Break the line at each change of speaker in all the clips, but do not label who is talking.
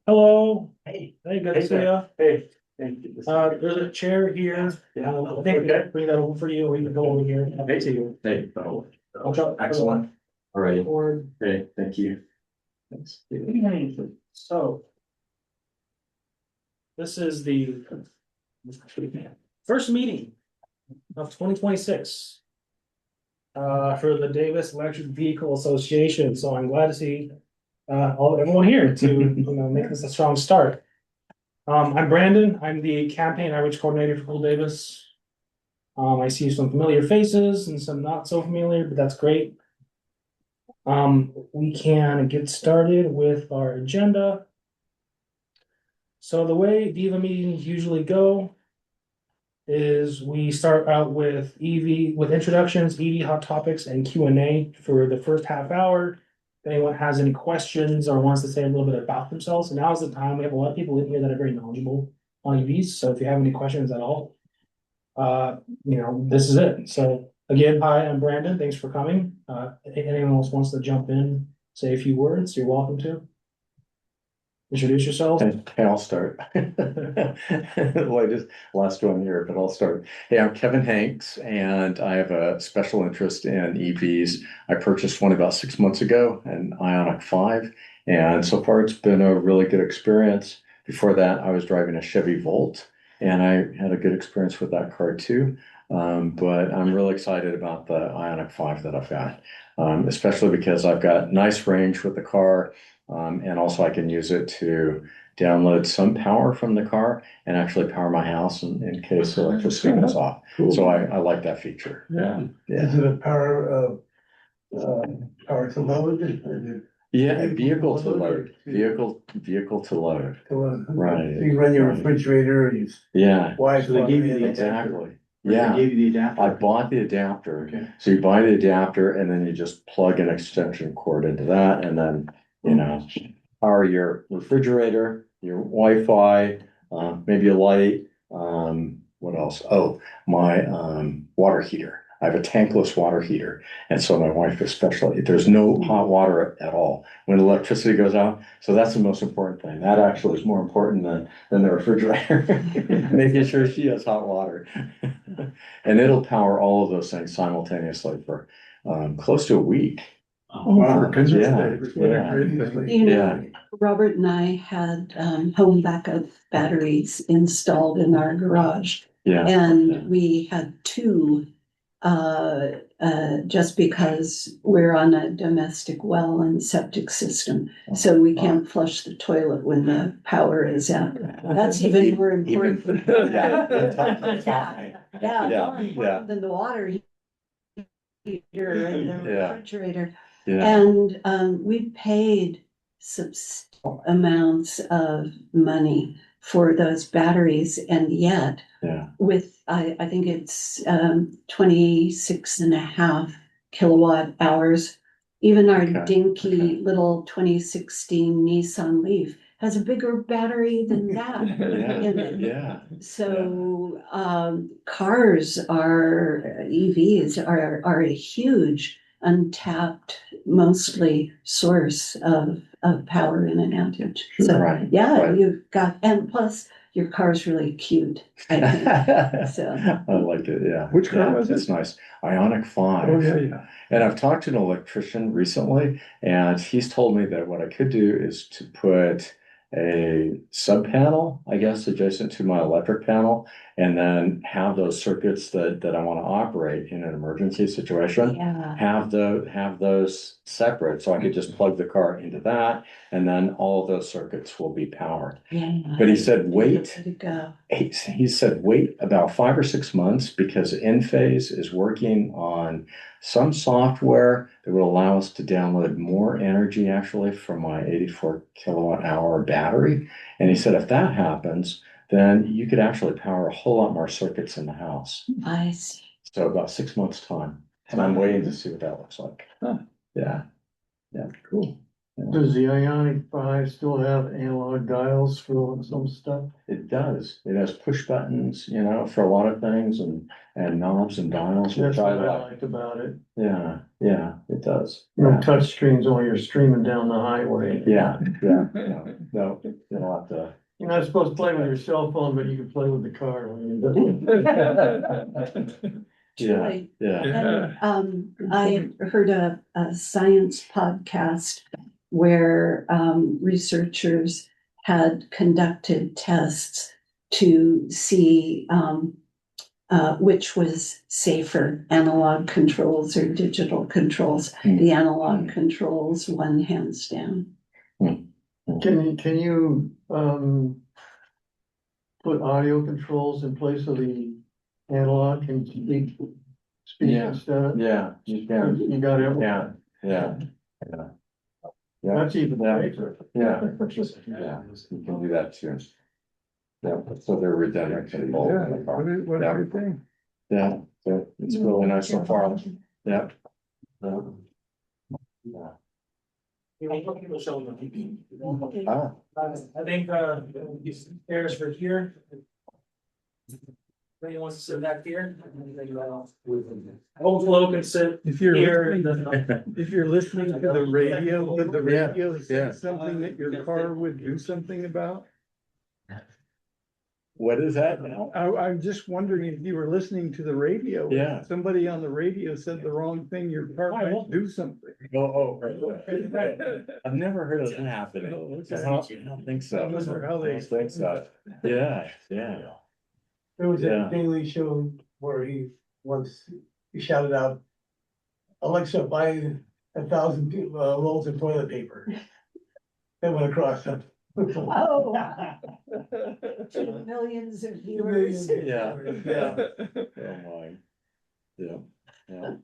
Hello. Hey, good to see you.
Hey, thank you.
There's a chair here.
Yeah.
I think we can bring that over for you, or you can go over here.
Hey, to you. Hey. Oh,
Watch out.
excellent. All right.
Forward.
Hey, thank you. Thanks.
So. This is the first meeting of 2026. For the Davis Electric Vehicle Association, so I'm glad to see everyone here to make this a strong start. I'm Brandon. I'm the campaign outreach coordinator for Cool Davis. I see some familiar faces and some not so familiar, but that's great. We can get started with our agenda. So the way DEVA meetings usually go is we start out with with introductions, EV hot topics, and Q&A for the first half hour. If anyone has any questions or wants to say a little bit about themselves, so now's the time. We have a lot of people in here that are very knowledgeable on EVs. So if you have any questions at all, this is it. So again, hi, I'm Brandon. Thanks for coming. If anyone else wants to jump in, say a few words, you're welcome to. Introduce yourself.
Hey, I'll start. Well, I just last one here, but I'll start. Hey, I'm Kevin Hanks, and I have a special interest in EVs. I purchased one about 6 months ago, an Ioniq 5, and so far it's been a really good experience. Before that, I was driving a Chevy Volt, and I had a good experience with that car too. But I'm really excited about the Ioniq 5 that I've got, especially because I've got nice range with the car. And also I can use it to download some power from the car and actually power my house in case electricity goes off.
Cool.
So I like that feature.
Yeah.
Yeah.
Is it a power to load?
Yeah, vehicle to load. Vehicle to load. Right.
So you run your
Right.
refrigerator, you.
Yeah,
Wi-Fi.
So they gave you the
exactly.
They
Yeah.
gave you the adapter.
I bought the adapter.
Okay.
So you buy the adapter and then you just plug an extension cord into that and then, power your refrigerator, your Wi-Fi, maybe a light, what else? Oh, my water heater. I have a tankless water heater. And so my wife especially, there's no hot water at all when electricity goes out. So that's the most important thing. That actually is more important than the refrigerator, making sure she has hot water. And it'll power all of those things simultaneously for close to a week.
Oh, for goodness
Yeah,
sake, what a
yeah.
great thing.
You
Yeah.
know, Robert and I had home backup batteries installed in our garage.
Yeah.
And we had two, just because we're on a domestic well and septic system. So we can't flush the toilet when the power is out. That's even more important.
Yeah.
Yeah, more
Yeah.
important than the water heater and the
Yeah.
refrigerator.
Yeah.
And we paid substantial amounts of money for those batteries, and yet
Yeah.
with, I think it's 26 and a half kilowatt hours. Even our
Okay.
dinky little 2016 Nissan Leaf has a bigger battery than that in it.
Yeah.
So cars EVs are a huge untapped, mostly source of power in an outage. So
Right,
yeah,
right.
you've got, and plus your car's really cute, I think. So
I like it, yeah.
Which car
Yeah,
was it?
it's nice. Ioniq 5.
Oh, yeah.
And I've talked to an electrician recently, and he's told me that what I could do is to put a sub panel, I guess, adjacent to my electric panel, and then have those circuits that I want to operate in an emergency situation.
yeah,
Have those separate, so I could just plug the car into that, and then all of those circuits will be powered.
yeah.
But he said, wait.
Way to go.
He said, wait about 5 or 6 months because Enphase is working on some software that will allow us to download more energy actually from my 84 kilowatt hour battery. And he said, if that happens, then you could actually power a whole lot more circuits in the house.
I see.
So about 6 months time. And I'm waiting to see what that looks like.
Huh.
Yeah. Yeah.
Cool.
Yeah.
Does the Ioniq 5 still have analog dials for some stuff?
It does. It has push buttons, for a lot of things and knobs and dials,
That's
which I
what I
like.
liked about it.
Yeah, it does.
No touch screens when you're streaming down the highway.
Yeah, no, you don't have to.
You're not supposed to play with your cell phone, but you can play with the car.
Yeah,
Right.
yeah.
And, I heard a science podcast where, researchers had conducted tests to see, which was safer, analog controls or digital controls. The analog controls won hands down.
Can you, put audio controls in place of the analog and speak
Yeah.
instead?
Yeah, you can,
You got it?
yeah. Yeah.
That's even
Yeah.
safer.
Yeah, yeah, you can do that too. Yeah, so they're redundant in both in the car.
What do you think?
Yeah, so it's really nice so far. Yeah. Yeah. Ah,
I think, these chairs for here. Anyone wants to sit back here? Overflow can sit
If you're
here.
listening, if you're listening to the radio, would the
Yeah,
radio
yeah.
say something that your car would do something about?
what is that now?
I'm just wondering if you were listening to the radio.
Yeah.
Somebody on the radio said the wrong thing, your car might do something.
Right. I've never heard of that happening.
Oh, okay.
I don't think so.
I wonder how
I
they-
don't think so. Yeah, yeah.
There was
Yeah.
a Daily Show where he shouted out, Alexa, buy 1,000 rolls of toilet paper. That went across them.
Oh. Millions of viewers.
Yeah, yeah. Oh my. Yeah, yeah.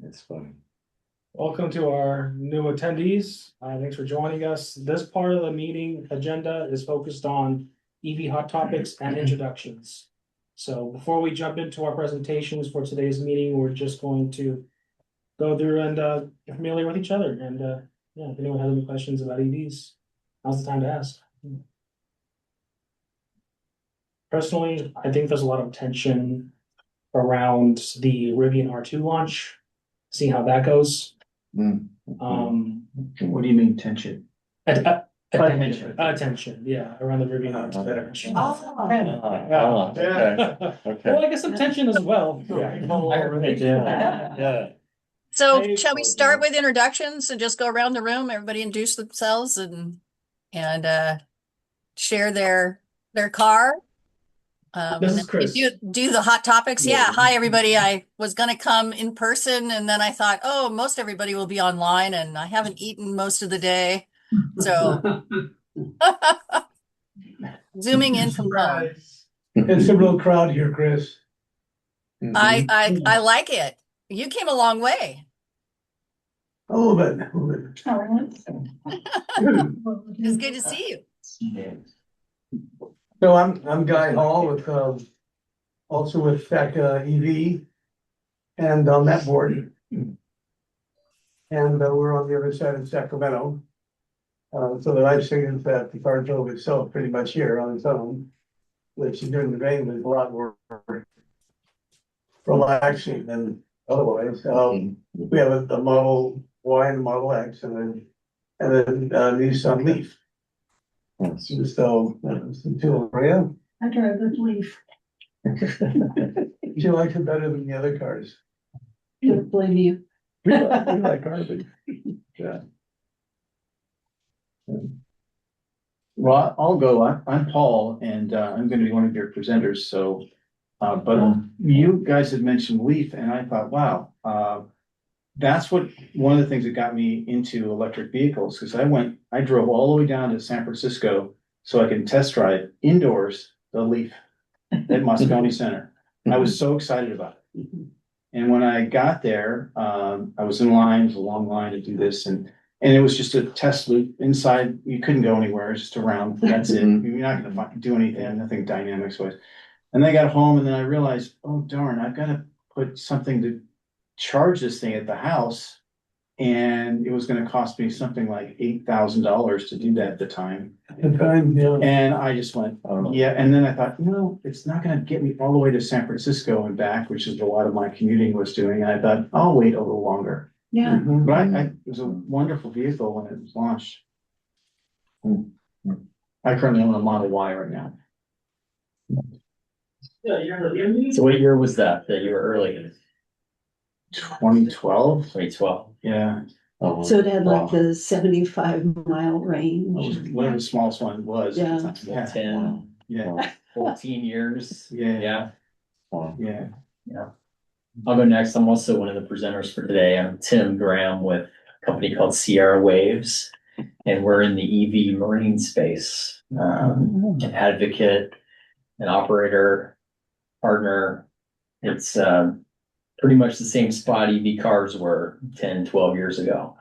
It's funny.
Welcome to our new attendees. Thanks for joining us. This part of the meeting agenda is focused on EV hot topics and introductions. So before we jump into our presentations for today's meeting, we're just going to go through and get familiar with each other. And yeah, if anyone has any questions about EVs, now's the time to ask. Personally, I think there's a lot of tension around the Rivian R2 launch, seeing how that goes.
What do you mean tension?
Attention, yeah, around the Rivian R2.
Okay, okay.
Well, I guess some tension as well.
Yeah.
So
Hey,
shall we
Courtney.
start with introductions and just go around the room, everybody introduce themselves and share their car?
This
and
is
then we
Chris.
do the hot topics. Yeah, hi everybody. I was gonna come in person and then I thought, oh, most everybody will be online and I haven't eaten most of the day. So zooming in from home.
It's a real crowd here, Chris.
I like it. You came a long way.
A little bit.
It's good to see you.
So I'm Guy Hall with, also with Tech EV. And on that board. And we're on the other side of Sacramento. So the nice thing is that the car drove itself pretty much here on its own. Which during the rain was a lot more relaxing than otherwise. We have a Model Y and a Model X and then Nissan Leaf. So, Maria,
I drive the Leaf.
she likes it better than the other cars.
Don't blame you.
We like garbage.
Yeah.
Well, I'll go. I'm Paul and I'm gonna be one of your presenters, so. But you guys had mentioned Leaf and I thought, wow, that's one of the things that got me into electric vehicles, because I drove all the way down to San Francisco so I can test drive indoors the Leaf at Moscone Center. I was so excited about it. And when I got there, I was in line, it was a long line to do this, and it was just a test loop inside. You couldn't go anywhere, it's just around, that's it. You're not gonna do anything, nothing dynamics wise. And then I got home and then I realized, oh darn, I've gotta put something to charge this thing at the house. And it was gonna cost me something like $8,000 to do that at the time. And I just went, yeah, and then I thought, no, it's not gonna get me all the way to San Francisco and back, which is a lot of my commuting was doing. And I thought, I'll wait a little longer.
Yeah,
It was a wonderful vehicle when it was launched. I currently own a Model Y right now.
So what year was that you were early?
2012,
2012.
yeah,
Oh,
so it had
wow.
like the 75-mile
it was
range.
whatever the smallest one was. at the
Yeah.
time.
10,
Yeah,
14 years.
yeah,
Wow.
yeah.
I'll go next. I'm also one of the presenters for today. I'm Tim Graham with a company called Sierra Waves, and we're in the EV marine space. An advocate, an operator, partner. It's pretty much the same spot EV cars were 10, 12 years ago.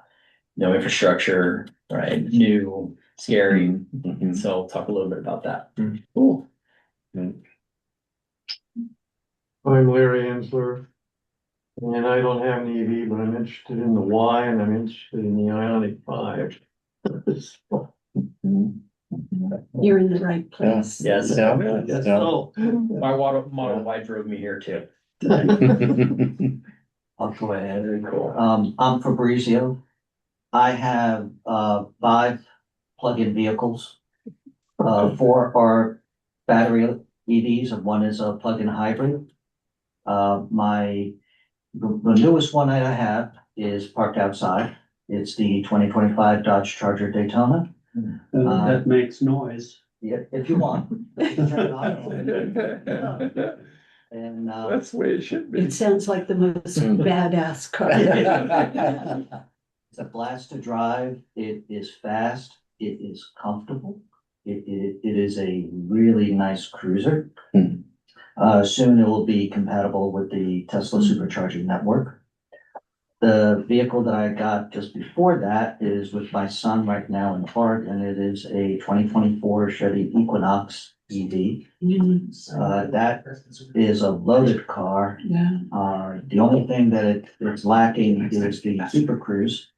No infrastructure, right? New, scary.
Mhm.
So I'll talk a little bit about that.
Cool.
I'm Larry Ansler. And I don't have an EV, but I'm interested in the Y and I'm interested in the Ionic 5.
You're in the right place.
Yes.
Yeah.
Yes,
Yeah.
so.
My Model Y drove me here too.
I'll go ahead.
Very cool.
I'm Fabrizio. I have, 5 plug-in vehicles. 4 are battery EVs and 1 is a plug-in hybrid. The newest one that I have is parked outside. It's the 2025 Dodge Charger Daytona.
That makes noise.
Yeah, if you want. You can turn it on. And,
That's the way it should be.
It sounds like the most badass car.
it's a blast to drive. It is fast. It is comfortable. It is a really nice cruiser. Soon it will be compatible with the Tesla supercharging network. The vehicle that I got just before that is with my son right now in park, and it is a 2024 Chevy Equinox EV. That is a loaded car.
Yeah.
The only thing that it's lacking is the Super Cruise,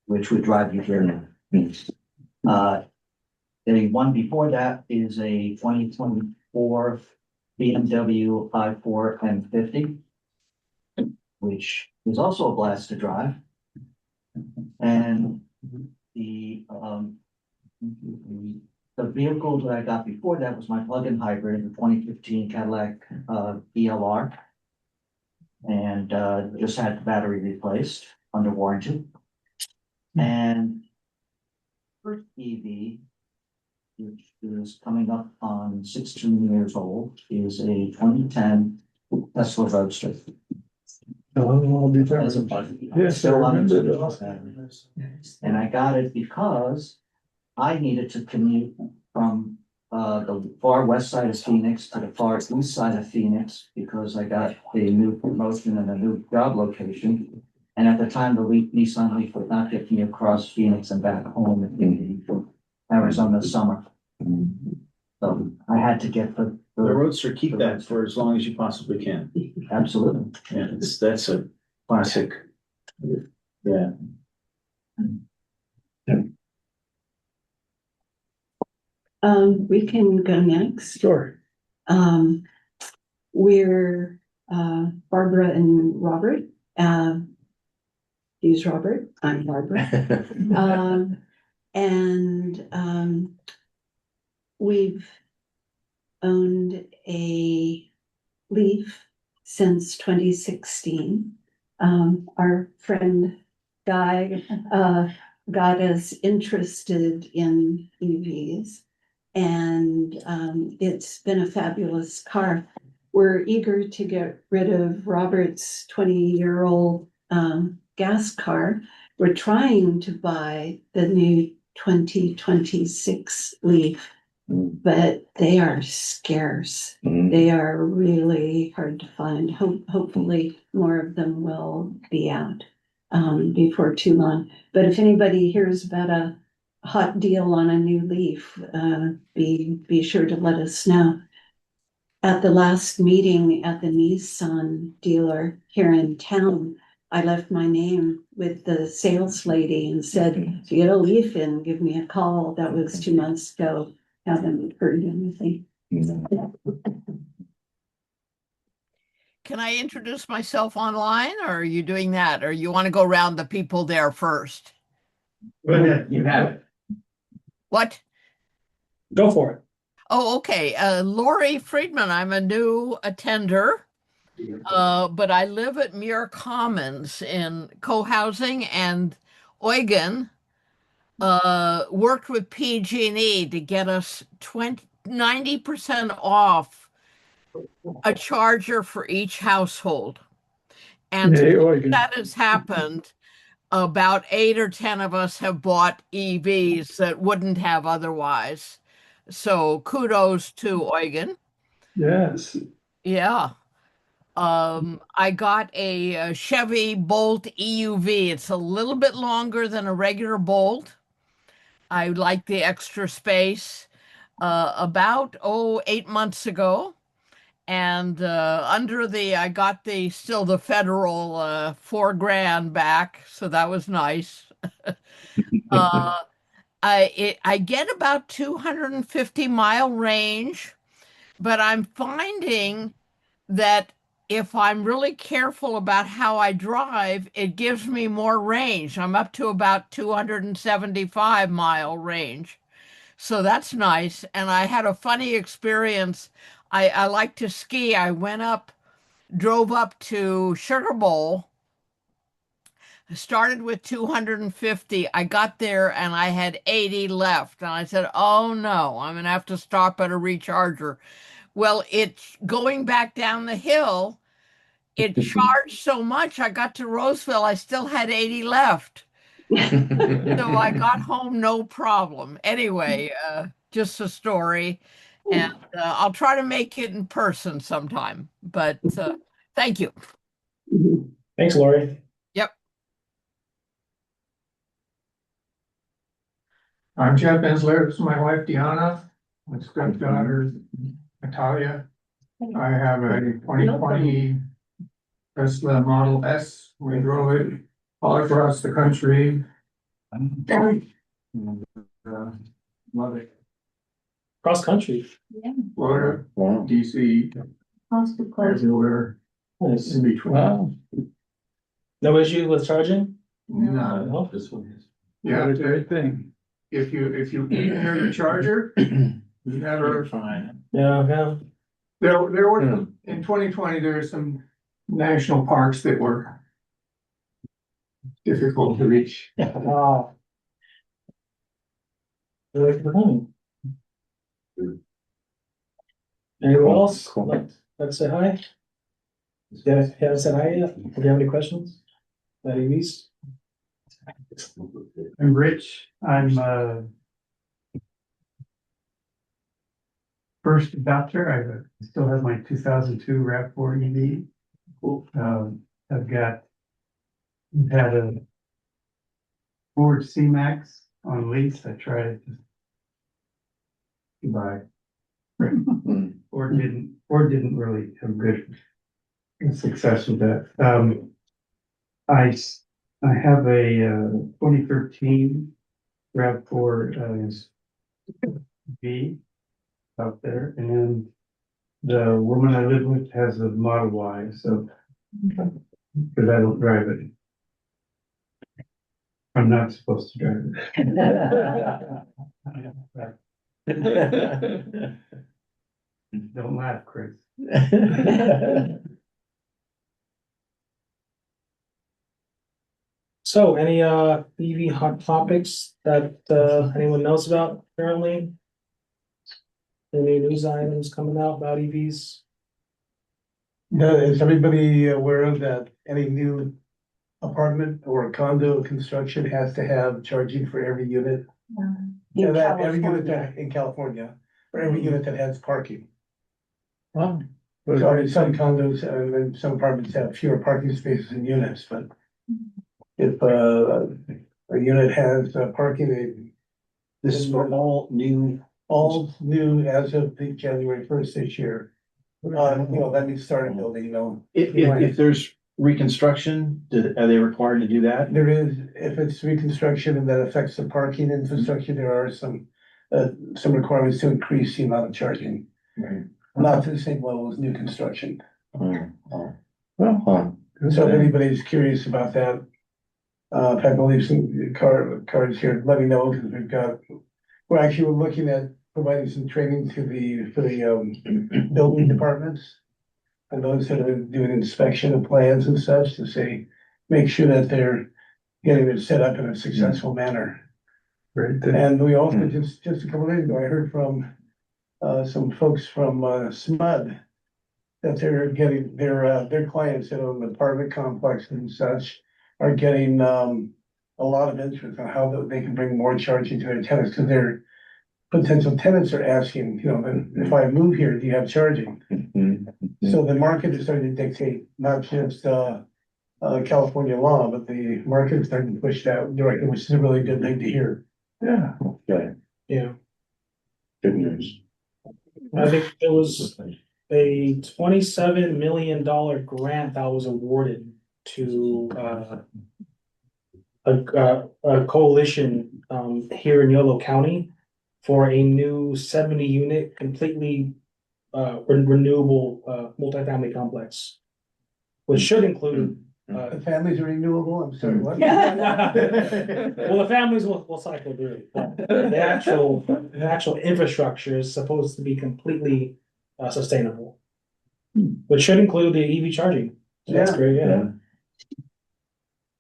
which would drive you here. The one before that is a 2024 BMW i4 M50, which is also a blast to drive. And the vehicle that I got before that was my plug-in hybrid, the 2015 Cadillac ELR. And just had the battery replaced under warranty. And first EV, which is coming up on 16 years old, is a 2010 Tesla Roadster.
Oh,
As a budget. Still on it. And I got it because I needed to commute from the far west side of Phoenix to the far east side of Phoenix because I got a new promotion and a new job location. And at the time, the Nissan Leaf would not get me across Phoenix and back home in the Arizona summer. So I had to get the
Roadster, keep that for as long as you possibly can.
absolutely.
Yeah, that's a classic. Yeah.
We can go next.
Sure.
We're Barbara and Robert. He's Robert, I'm Barbara. And we've owned a Leaf since 2016. Our friend Guy got us interested in EVs. And it's been a fabulous car. We're eager to get rid of Robert's 20-year-old gas car. We're trying to buy the new 2026 Leaf, but they are scarce. They are really hard to find. Hopefully more of them will be out before too long. But if anybody hears about a hot deal on a new Leaf, be sure to let us know. At the last meeting at the Nissan dealer here in town, I left my name with the sales lady and said, if you get a Leaf in, give me a call. That was 2 months ago. Haven't heard anything.
can I introduce myself online, or are you doing that? Or you want to go around the people there first?
Go ahead, you have it.
What?
Go for it.
Oh, okay. Lori Friedman, I'm a new attender, but I live at Muir Commons in co-housing, and Eugen worked with PG&E to get us 90% off a charger for each household. And
Hey, Eugen.
that has happened. About 8 or 10 of us have bought EVs that wouldn't have otherwise. So kudos to Eugen.
Yes.
Yeah. I got a Chevy Bolt EUV. It's a little bit longer than a regular Bolt. I like the extra space. About 8 months ago. And I got still the federal $4,000 back, so that was nice. Uh, I get about 250-mile range, but I'm finding that if I'm really careful about how I drive, it gives me more range. I'm up to about 275-mile range. So that's nice. And I had a funny experience. I like to ski. I drove up to Sugar Bowl, started with 250. I got there and I had 80 left. And I said, oh no, I'm going to have to stop at a recharger. Well, it's going back down the hill. It charged so much. I got to Roseville, I still had 80 left. So I got home no problem. Anyway, just a story. And I'll try to make it in person sometime. But thank you.
Thanks, Lori.
Yep.
I'm Jeff Ensler. This is my wife, Deanna. My stepdaughter, Natalia. I have a 2020 Tesla Model S. We drove it all across the country. Love it.
Cross country.
Florida, DC, everywhere
Nice.
in between.
No issue with charging?
No.
No?
This one is.
Yeah,
Great thing.
if you enter the charger, you never.
Fine.
Yeah.
There were, in 2020, there were some national parks that were difficult to reach.
Wow. Thanks for coming. Anyone else?
Cool.
Like to say hi? Yeah, haven't said hi yet. Do you have any questions? EVs?
I'm Rich. I'm first adopter. I still have my 2002 RAV4 EV. I've had a Ford C-Max on lease. I tried to buy. Ford didn't really have good success with that. I have a 2013 RAV4 V out there, and the woman I live with has a Model Y, so because I don't drive it. I'm not supposed to drive it. Don't laugh, Chris.
So any EV hot topics that anyone knows about currently? Any news items coming out about EVs?
Is everybody aware of that any new apartment or condo construction has to have charging for every unit? Yeah, that every unit that in California, for every unit that has parking.
Wow.
So some condos and some apartments have fewer parking spaces in units, but if a unit has parking,
This is for all new.
all new as of the January 1st this year. Let me start a building,
If there's reconstruction, are they required to do that?
There is, if it's reconstruction and that affects the parking infrastructure, there are some requirements to increase the amount of charging.
Right.
Not to the same level as new construction.
Huh.
So if anybody's curious about that, if I believe some cards here, let me know, because we're actually looking at providing some training for the building departments. And those that are doing inspection of plans and such to say, make sure that they're getting it set up in a successful manner.
Right.
And we also just a couple of days ago, I heard from some folks from SMUD that they're getting their clients that own apartment complexes and such are getting a lot of interest on how they can bring more charging to their tenants, because their potential tenants are asking, if I move here, do you have charging? So the market is starting to dictate not just California law, but the market is starting to push that direction, which is a really good thing to hear.
Yeah, okay,
Yeah,
good news.
I think there was a $27 million grant that was awarded to a coalition here in Yolo County for a new 70 unit completely renewable multifamily complex, which should include
The families are renewable, I'm sorry, what?
well, the families will cycle through. But the actual infrastructure is supposed to be completely sustainable, which should include the EV charging. So that's
Yeah.
great. Yeah.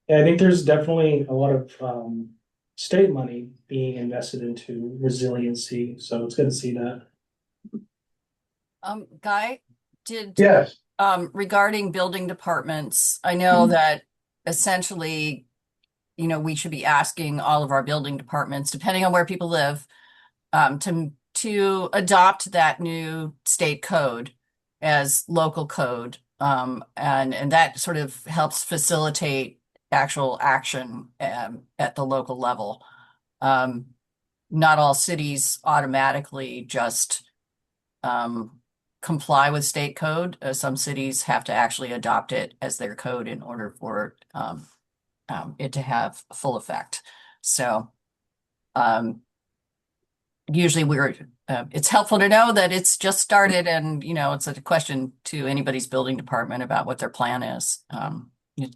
I think there's definitely a lot of state money being invested into resiliency, so it's good to see that.
Guy, did
Yes,
regarding building departments, I know that essentially, we should be asking all of our building departments, depending on where people live, to adopt that new state code as local code. And that sort of helps facilitate actual action at the local level. Not all cities automatically just comply with state code. Some cities have to actually adopt it as their code in order for it to have full effect. So usually it's helpful to know that it's just started, and it's a question to anybody's building department about what their plan is.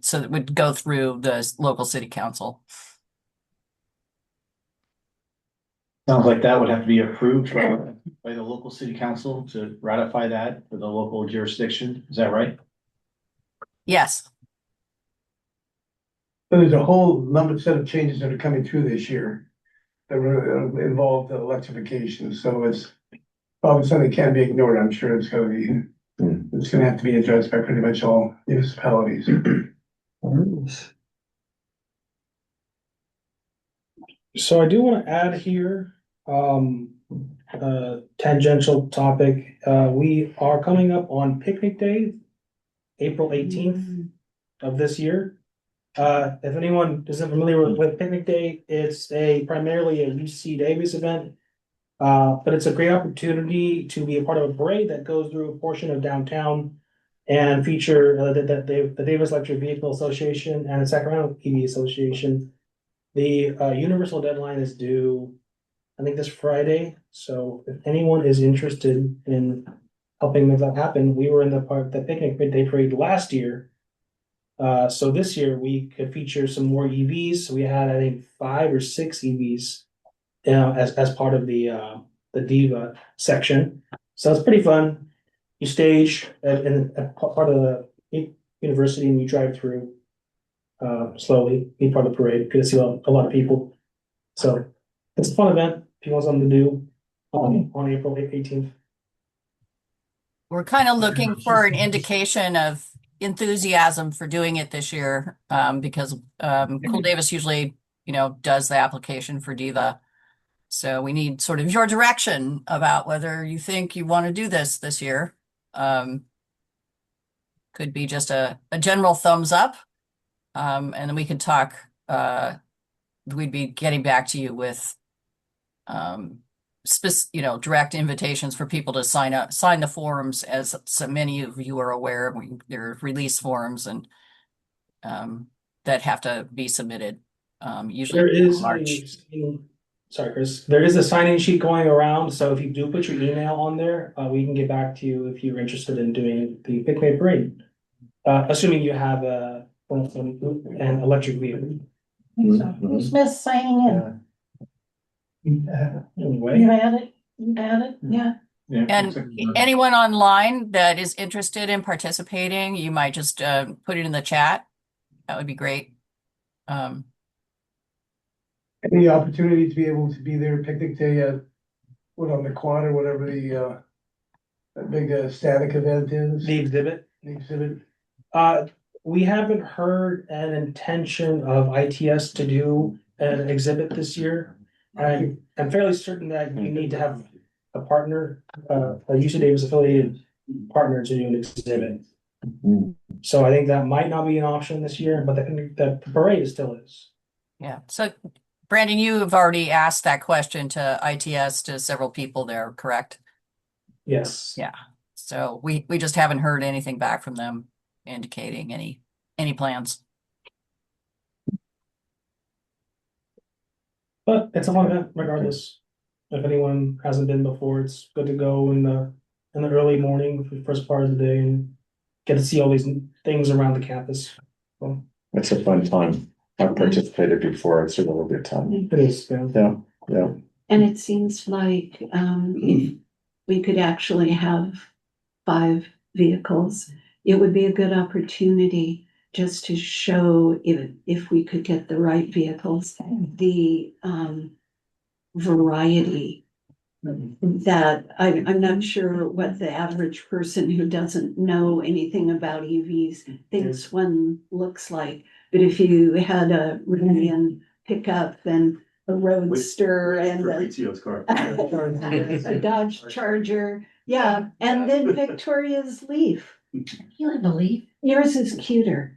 So it would go through the local city council.
Sounds like that would have to be approved by the local city council to ratify that for the local jurisdiction. Is that right?
Yes.
so there's a whole set of changes that are coming through this year that will involve the electrification, so it's probably something that can't be ignored. I'm sure it's gonna have to be addressed by pretty much all municipalities.
So I do want to add here, tangential topic. We are coming up on Picnic Day, April 18th of this year. If anyone isn't familiar with Picnic Day, it's primarily a UC Davis event. But it's a great opportunity to be a part of a parade that goes through a portion of downtown and feature the Davis Electric Vehicle Association and the Sacramento EV Association. The universal deadline is due, I think, this Friday. So if anyone is interested in helping make that happen, we were in the Picnic Day Parade last year. So this year we could feature some more EVs. So we had, I think, 5 or 6 EVs, as part of the DEVA section. So it's pretty fun. You stage in part of the university and you drive through slowly, be part of the parade. Good to see a lot of people. So it's a fun event. If you want something to do on April 18th.
We're kind of looking for an indication of enthusiasm for doing it this year, because Cool Davis usually, does the application for DEVA. So we need sort of your direction about whether you think you want to do this year. Could be just a general thumbs up. And then we could talk, we'd be getting back to you with, direct invitations for people to sign the forms, as so many of you are aware. There are release forms and that have to be submitted. Usually
There is
March.
Sorry, Chris. There is a sign-in sheet going around, so if you do put your email on there, we can get back to you if you're interested in doing the Picnic Parade. assuming you have an electric vehicle.
Mhm.
Smith signing in.
Anyway,
You had it? You had it?
Yeah,
Yeah.
And anyone online that is interested in participating, you might just put it in the chat. That would be great.
Any opportunity to be able to be there picnic day at, what, on the quad or whatever that big static event is?
the exhibit.
The exhibit.
We haven't heard an intention of ITS to do an exhibit this year. I'm fairly certain that you need to have a partner, a UC Davis affiliated partner to do an exhibit.
Mhm.
So I think that might not be an option this year, but the parade still is.
Yeah. So Brandon, you have already asked that question to ITS to several people there, correct?
Yes.
Yeah. So we just haven't heard anything back from them indicating any plans.
But it's a fun event regardless. If anyone hasn't been before, it's good to go in the early morning for the first part of the day and get to see all these things around the campus. So
It's a fun time. I've participated before. It's a really good time.
it is, yeah.
Yeah, yeah.
and it seems like, if we could actually have 5 vehicles, it would be a good opportunity just to show if we could get the right vehicles, the, variety that I'm not sure what the average person who doesn't know anything about EVs thinks one looks like. But if you had a Rivian pickup and a Roadster and a Dodge Charger, yeah, and then Victoria's Leaf.
You have a leaf?
Yours is cuter.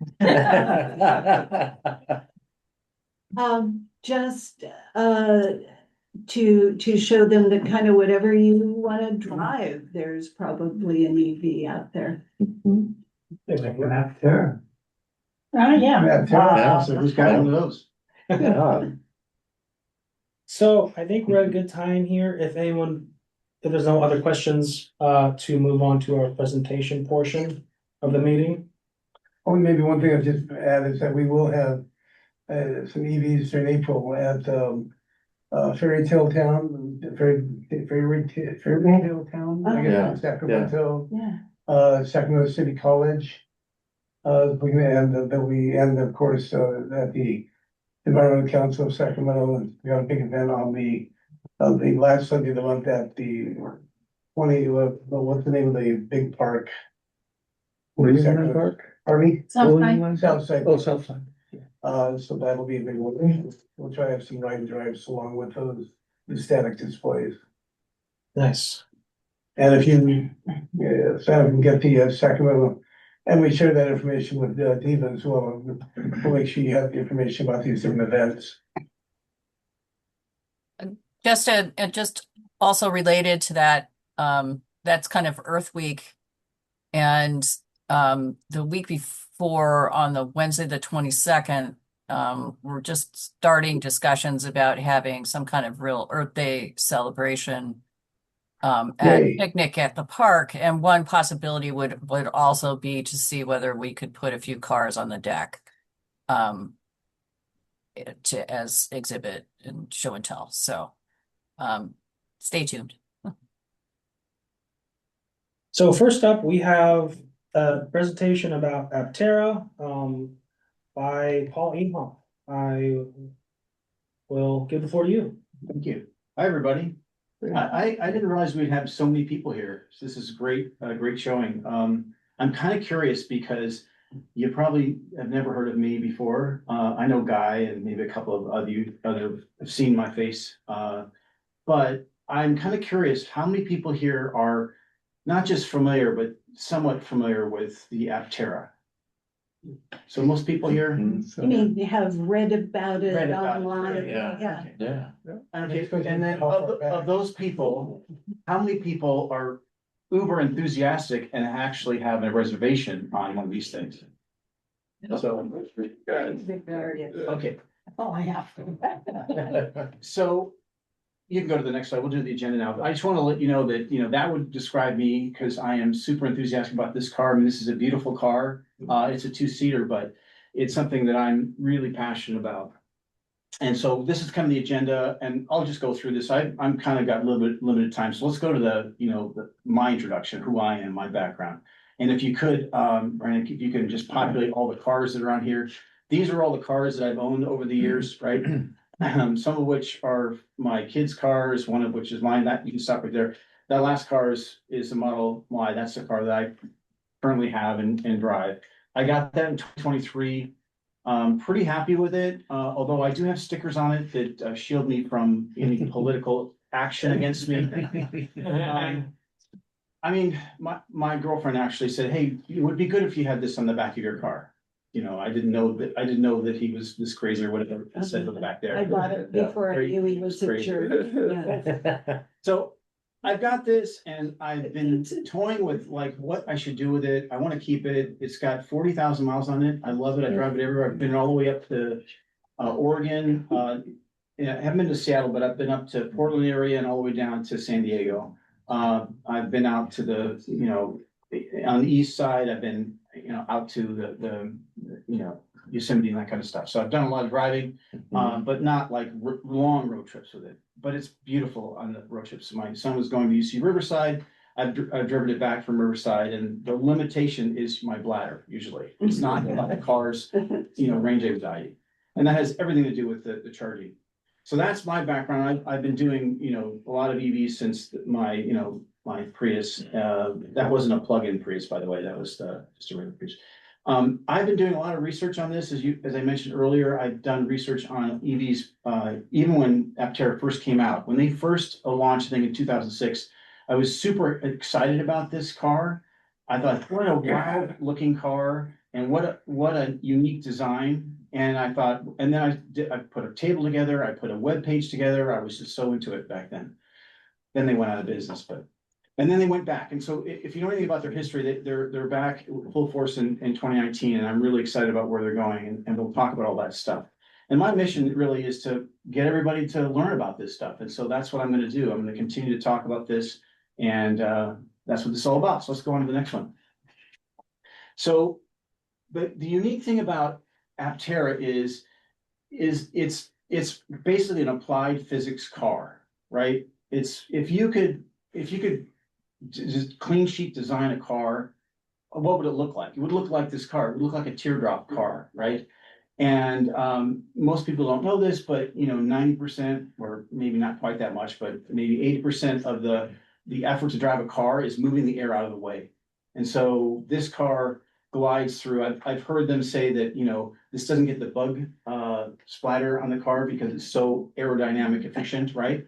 Just to show them that kind of whatever you want to drive, there's probably an EV out there.
Aptera.
Oh, yeah.
Wow, so who's got one of those?
Yeah.
So I think we're at a good time here. If there's no other questions, to move on to our presentation portion of the meeting.
Only maybe one thing I'll just add is that we will have some EVs during April at Fairy Tale Town, Fairy Tale Town, I guess,
Yeah,
in Sacramento,
Yeah.
Sacramento City College. And of course, at the Environmental Council of Sacramento, we got a big event on the last Sunday of the month at the what's the name of the big park?
Williamson Park?
Pardon me?
Southside.
Southside.
Oh, Southside.
So that'll be a big one. We'll try to have some ride and drives along with the static displays.
Nice.
And if you, Santa can get the Sacramento, and we share that information with DEVA as well. We'll make sure you have the information about these different events.
Just also related to that, that's kind of Earth Week. And the week before, on the Wednesday, the 22nd, we're just starting discussions about having some kind of real Earth Day celebration at
Yay.
picnic at the park. And one possibility would also be to see whether we could put a few cars on the deck as exhibit and show and tell. So stay tuned.
So first up, we have a presentation about Aptera by Paul Imhof. I will give the floor to you.
Thank you. Hi, everybody. I didn't realize we'd have so many people here. So this is great, great showing. I'm kind of curious because you probably have never heard of me before. I know Guy and maybe a couple of you other have seen my face. But I'm kind of curious how many people here are not just familiar, but somewhat familiar with the Aptera. So most people here.
You mean you have read about it
Read about it,
online?
yeah.
Yeah.
Okay, and then of those people, how many people are uber enthusiastic and actually have a reservation on one of these things? So, okay.
Oh, I have to.
So you can go to the next slide. We'll do the agenda now. I just want to let you know that, that would describe me because I am super enthusiastic about this car. I mean, this is a beautiful car. It's a two-seater, but it's something that I'm really passionate about. And so this is kind of the agenda, and I'll just go through this. I'm kind of got a little bit limited time. So let's go to my introduction, who I am, my background. And if you could, Brandon, if you can just populate all the cars that are on here. These are all the cars that I've owned over the years, right? Some of which are my kids' cars, one of which is mine. That you can stop right there. That last car is the Model Y. That's the car that I currently have and drive. I got that in 2023. Pretty happy with it, although I do have stickers on it that shield me from any political action against me. I mean, my girlfriend actually said, "Hey, it would be good if you had this on the back of your car." I didn't know that he was this crazy or whatever it said on the back there.
I bought it before I knew he was a
Crazy.
jerk.
So I've got this and I've been toying with like what I should do with it. I want to keep it. It's got 40,000 miles on it. I love it. I drive it everywhere. I've been all the way up to Oregon. I haven't been to Seattle, but I've been up to Portland area and all the way down to San Diego. I've been out to on the east side. I've been, out to the Yosemite and that kind of stuff. So I've done a lot of driving, but not like long road trips with it. But it's beautiful on the road trips. My son was going to UC Riverside. I've driven it back from Riverside, and the limitation is my bladder. Usually, it's not about the car's, range anxiety, and that has everything to do with the charging. So that's my background. I've been doing, a lot of EVs since my Prius. That wasn't a plug-in Prius, by the way. That was just a regular Prius. I've been doing a lot of research on this. As I mentioned earlier, I've done research on EVs, even when Aptera first came out. When they first launched, I think in 2006, I was super excited about this car. I thought, what a wild looking car and what a unique design. And I thought, and then I put a table together. I put a web page together. I was just so into it back then. Then they went out of business, and then they went back. And so if you know anything about their history, they're back full force in 2019, and I'm really excited about where they're going, and we'll talk about all that stuff. And my mission really is to get everybody to learn about this stuff. And so that's what I'm going to do. I'm going to continue to talk about this, and that's what this is all about. So let's go on to the next one. So the unique thing about Aptera is it's basically an applied physics car, right? It's if you could just clean sheet design a car, what would it look like? It would look like this car. It would look like a teardrop car, right? And most people don't know this, but 90%, or maybe not quite that much, but maybe 80% of the effort to drive a car is moving the air out of the way. And so this car glides through. I've heard them say that this doesn't get the bug splatter on the car because it's so aerodynamic efficient, right?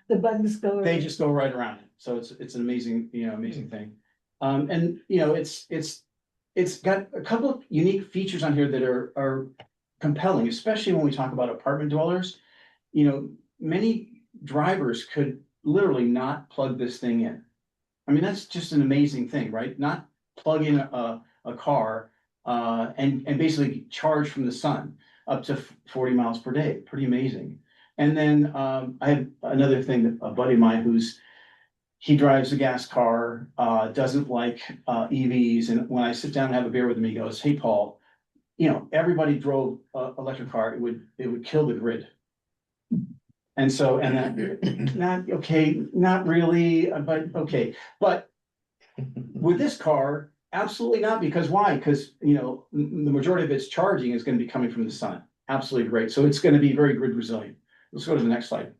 The bugs go.
They just go right around it. So it's an amazing, amazing thing. And it's got a couple of unique features on here that are compelling, especially when we talk about apartment dwellers. Many drivers could literally not plug this thing in. I mean, that's just an amazing thing, right? Not plug in a car and basically charge from the sun up to 40 miles per day. Pretty amazing. And then I have another thing that a buddy of mine he drives a gas car, doesn't like EVs. And when I sit down and have a beer with him, he goes, "Hey, Paul, everybody drove an electric car. It would kill the grid." And so, not really, but okay. But with this car, absolutely not. Because why? Because, the majority of its charging is going to be coming from the sun. Absolutely great. So it's going to be very grid resilient. Let's go to the next slide.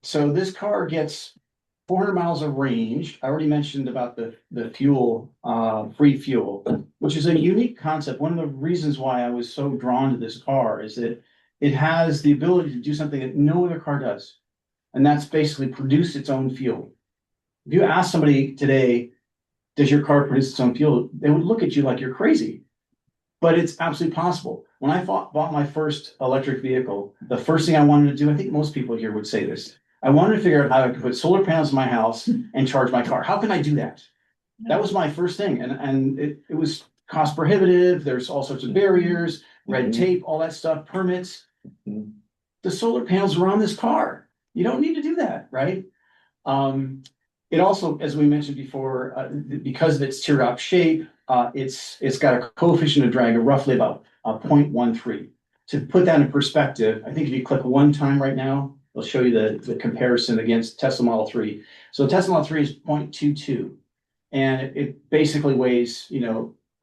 So this car gets 400 miles of range. I already mentioned about the fuel, free fuel, which is a unique concept. One of the reasons why I was so drawn to this car is that it has the ability to do something that no other car does. And that's basically produce its own fuel. If you ask somebody today, does your car produce its own fuel? They would look at you like you're crazy. But it's absolutely possible. When I bought my first electric vehicle, the first thing I wanted to do, I think most people here would say this, I wanted to figure out how I could put solar panels in my house and charge my car. How can I do that? That was my first thing. And it was cost prohibitive, there's all sorts of barriers, red
Mhm.
tape, all that stuff, permits.
Mhm.
The solar panels are on this car. You don't need to do that, right? It also, as we mentioned before, because of its teardrop shape, it's got a coefficient of drag of roughly about 0.13. To put that in perspective, I think if you click one time right now, it'll show you the comparison against Tesla Model 3. So Tesla Model 3 is 0.22, and it basically weighs,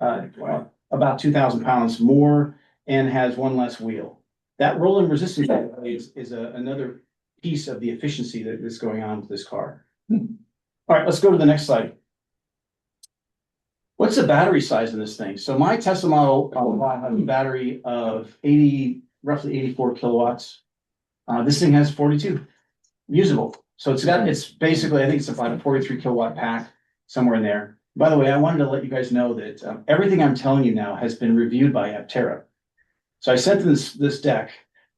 about 2,000 pounds more and has one less wheel. That rolling resistance is another piece of the efficiency that is going on with this car. All right, let's go to the next slide. What's the battery size in this thing? So my Tesla Model Y has a battery of roughly 84 kilowatts. This thing has 42 usable. So it's basically, I think it's about a 43 kilowatt pack, somewhere in there. By the way, I wanted to let you guys know that everything I'm telling you now has been reviewed by Aptera. So I sent them this deck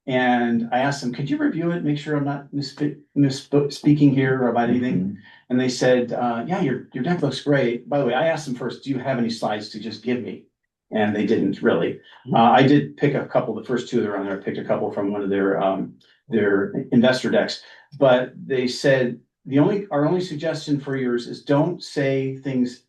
and I asked them, could you review it, make sure I'm not misspeaking here about anything? And they said, yeah, your deck looks great. By the way, I asked them first, do you have any slides to just give me? And they didn't really. I did pick a couple, the first two that are on there, I picked a couple from one of their investor decks. But they said, our only suggestion for yours is don't say things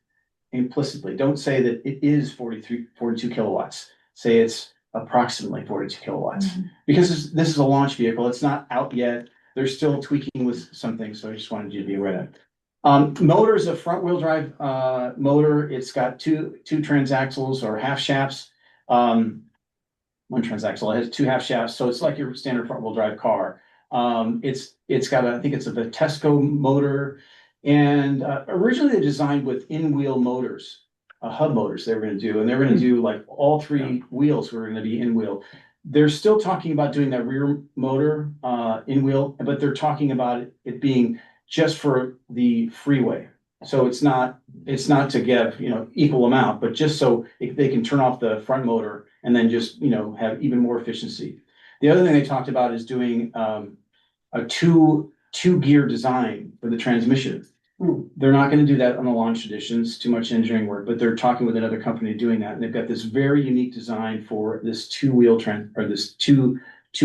implicitly. Don't say that it is 42 kilowatts. Say it's approximately 42 kilowatts. Because this is a launch vehicle. It's not out yet. They're still tweaking with some things. So I just wanted you to be aware of that. Motor is a front wheel drive motor. It's got two transaxles or half shafts. One transaxle, it has two half shafts. So it's like your standard front wheel drive car. It's got I think it's a Vitesco motor, and originally they designed with in-wheel motors, hub motors they were going to do, and they were going to do like all three wheels were going to be in-wheel. They're still talking about doing that rear motor in-wheel, but they're talking about it being just for the freeway. So it's not to give equal amount, but just so they can turn off the front motor and then just have even more efficiency. The other thing they talked about is doing a two gear design for the transmission. They're not going to do that on the launch editions, too much engineering work, but they're talking with another company doing that. And they've got this very unique design for this this two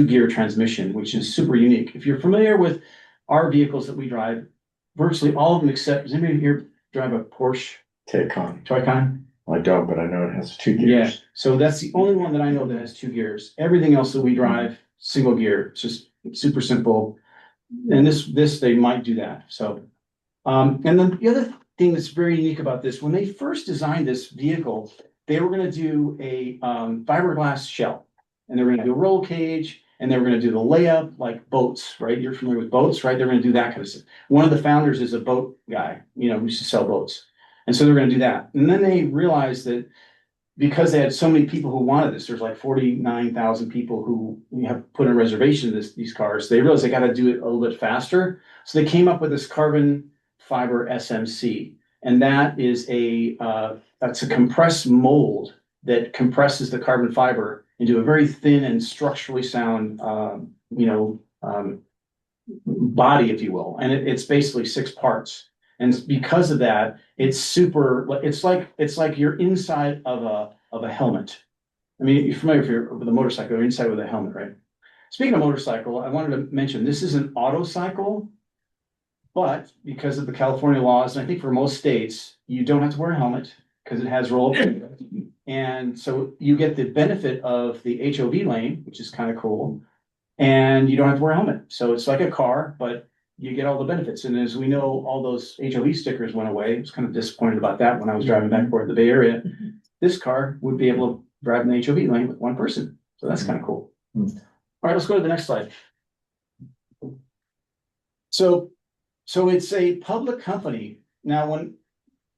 gear transmission, which is super unique. If you're familiar with our vehicles that we drive, virtually all of them except, does anybody here drive a Porsche Taycan?
I don't, but I know it has 2 gears.
Yeah, so that's the only one that I know that has 2 gears. Everything else that we drive, single gear. It's just super simple. And this they might do that. So, and then the other thing that's very unique about this, when they first designed this vehicle, they were going to do a fiberglass shell, and they were going to do a roll cage, and they were going to do the layup like boats, right? You're familiar with boats, right? They're going to do that kind of stuff. One of the founders is a boat guy, who used to sell boats. And so they're going to do that. And then they realized that because they had so many people who wanted this, there's like 49,000 people who have put in a reservation in these cars. They realized they got to do it a little bit faster. So they came up with this carbon fiber SMC. And that is that's a compressed mold that compresses the carbon fiber into a very thin and structurally sound, body, if you will. And it's basically 6 parts. And because of that, it's like you're inside of a helmet. I mean, you're familiar with a motorcycle, you're inside with a helmet, right? Speaking of motorcycle, I wanted to mention this is an auto cycle, but because of the California laws, and I think for most states, you don't have to wear a helmet because it has roll up. And so you get the benefit of the HOV lane, which is kind of cool, and you don't have to wear a helmet. So it's like a car, but you get all the benefits. And as we know, all those HOV stickers went away. I was kind of disappointed about that when I was driving back and forth to the Bay Area. This car would be able to drive in the HOV lane with one person. So that's kind of cool. All right, let's go to the next slide. So it's a public company. Now, when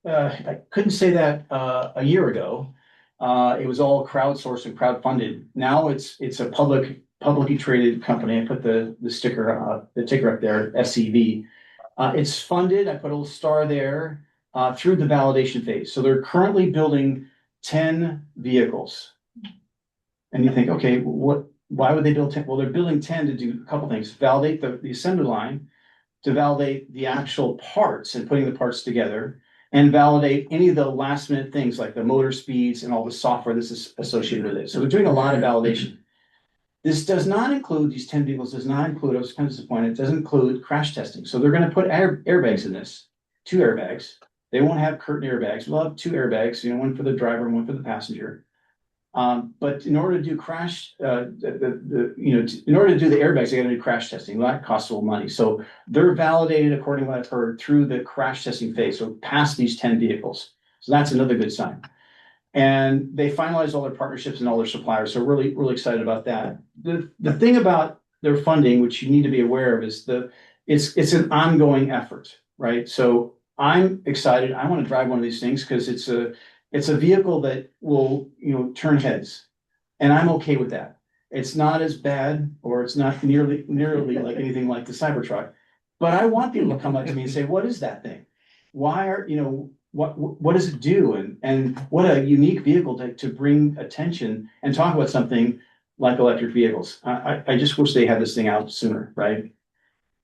I couldn't say that a year ago, it was all crowdsourced and crowdfunded. Now it's a publicly traded company. I put the sticker, the ticker up there, SEV. It's funded, I put a little star there, through the validation phase. So they're currently building 10 vehicles. And you think, okay, why would they build 10? Well, they're building 10 to do a couple things. Validate the assembly line, to validate the actual parts and putting the parts together, and validate any of the last minute things like the motor speeds and all the software that's associated with it. So they're doing a lot of validation. This does not include, these 10 vehicles does not include, I was kind of disappointed, it doesn't include crash testing. So they're gonna put airbags in this, 2 airbags. They won't have curtain airbags. We'll have 2 airbags, one for the driver and one for the passenger. But in order to do crash, in order to do the airbags, they gotta do crash testing. That costs a little money. So they're validated according to what I've heard through the crash testing phase, so past these 10 vehicles. So that's another good sign. And they finalized all their partnerships and all their suppliers. So really, really excited about that. The thing about their funding, which you need to be aware of, is it's an ongoing effort, right? So I'm excited. I want to drive one of these things because it's a vehicle that will, turn heads. And I'm okay with that. It's not as bad, or it's not nearly like anything like the Cybertruck. But I want people to come up to me and say, what is that thing? Why are, what does it do? And what a unique vehicle to bring attention and talk about something like electric vehicles. I just wish they had this thing out sooner, right?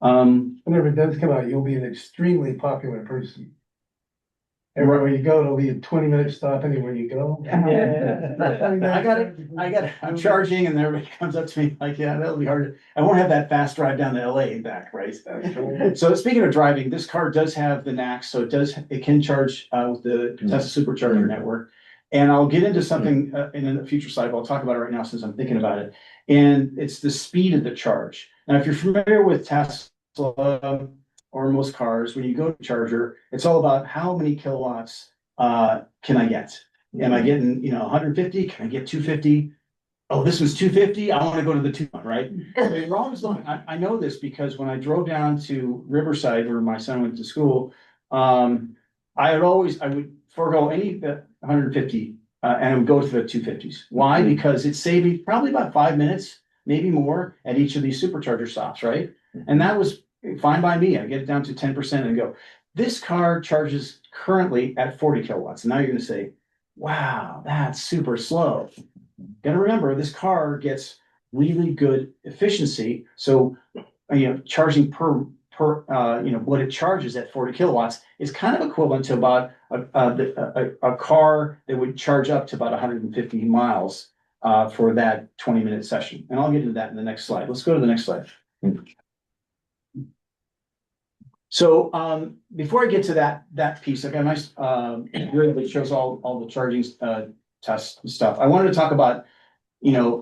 Whenever it does come out, you'll be an extremely popular person. Everywhere you go, it'll be a 20-minute stop anywhere you go.
I'm charging and everybody comes up to me like, yeah, that'll be hard. I won't have that fast drive down to LA and back, right? So speaking of driving, this car does have the NACS, so it can charge with the Tesla Supercharger network. And I'll get into something in a future slide, but I'll talk about it right now since I'm thinking about it. And it's the speed of the charge. Now, if you're familiar with Tesla, or most cars, when you go to charger, it's all about how many kilowatts can I get? Am I getting, 150? Can I get 250? Oh, this was 250. I want to go to the 200, right? We're always looking. I know this because when I drove down to Riverside, where my son went to school, I would forego any 150 and I would go to the 250s. Why? Because it saved me probably about 5 minutes, maybe more, at each of these supercharger stops, right? And that was fine by me. I get it down to 10% and go. This car charges currently at 40 kilowatts. And now you're going to say, wow, that's super slow. Got to remember, this car gets really good efficiency. So, charging per what it charges at 40 kilowatts is kind of equivalent to about a car that would charge up to about 150 miles for that 20-minute session. And I'll get into that in the next slide. Let's go to the next slide. So before I get to that piece, I got a nice grid that shows all the charging test stuff. I wanted to talk about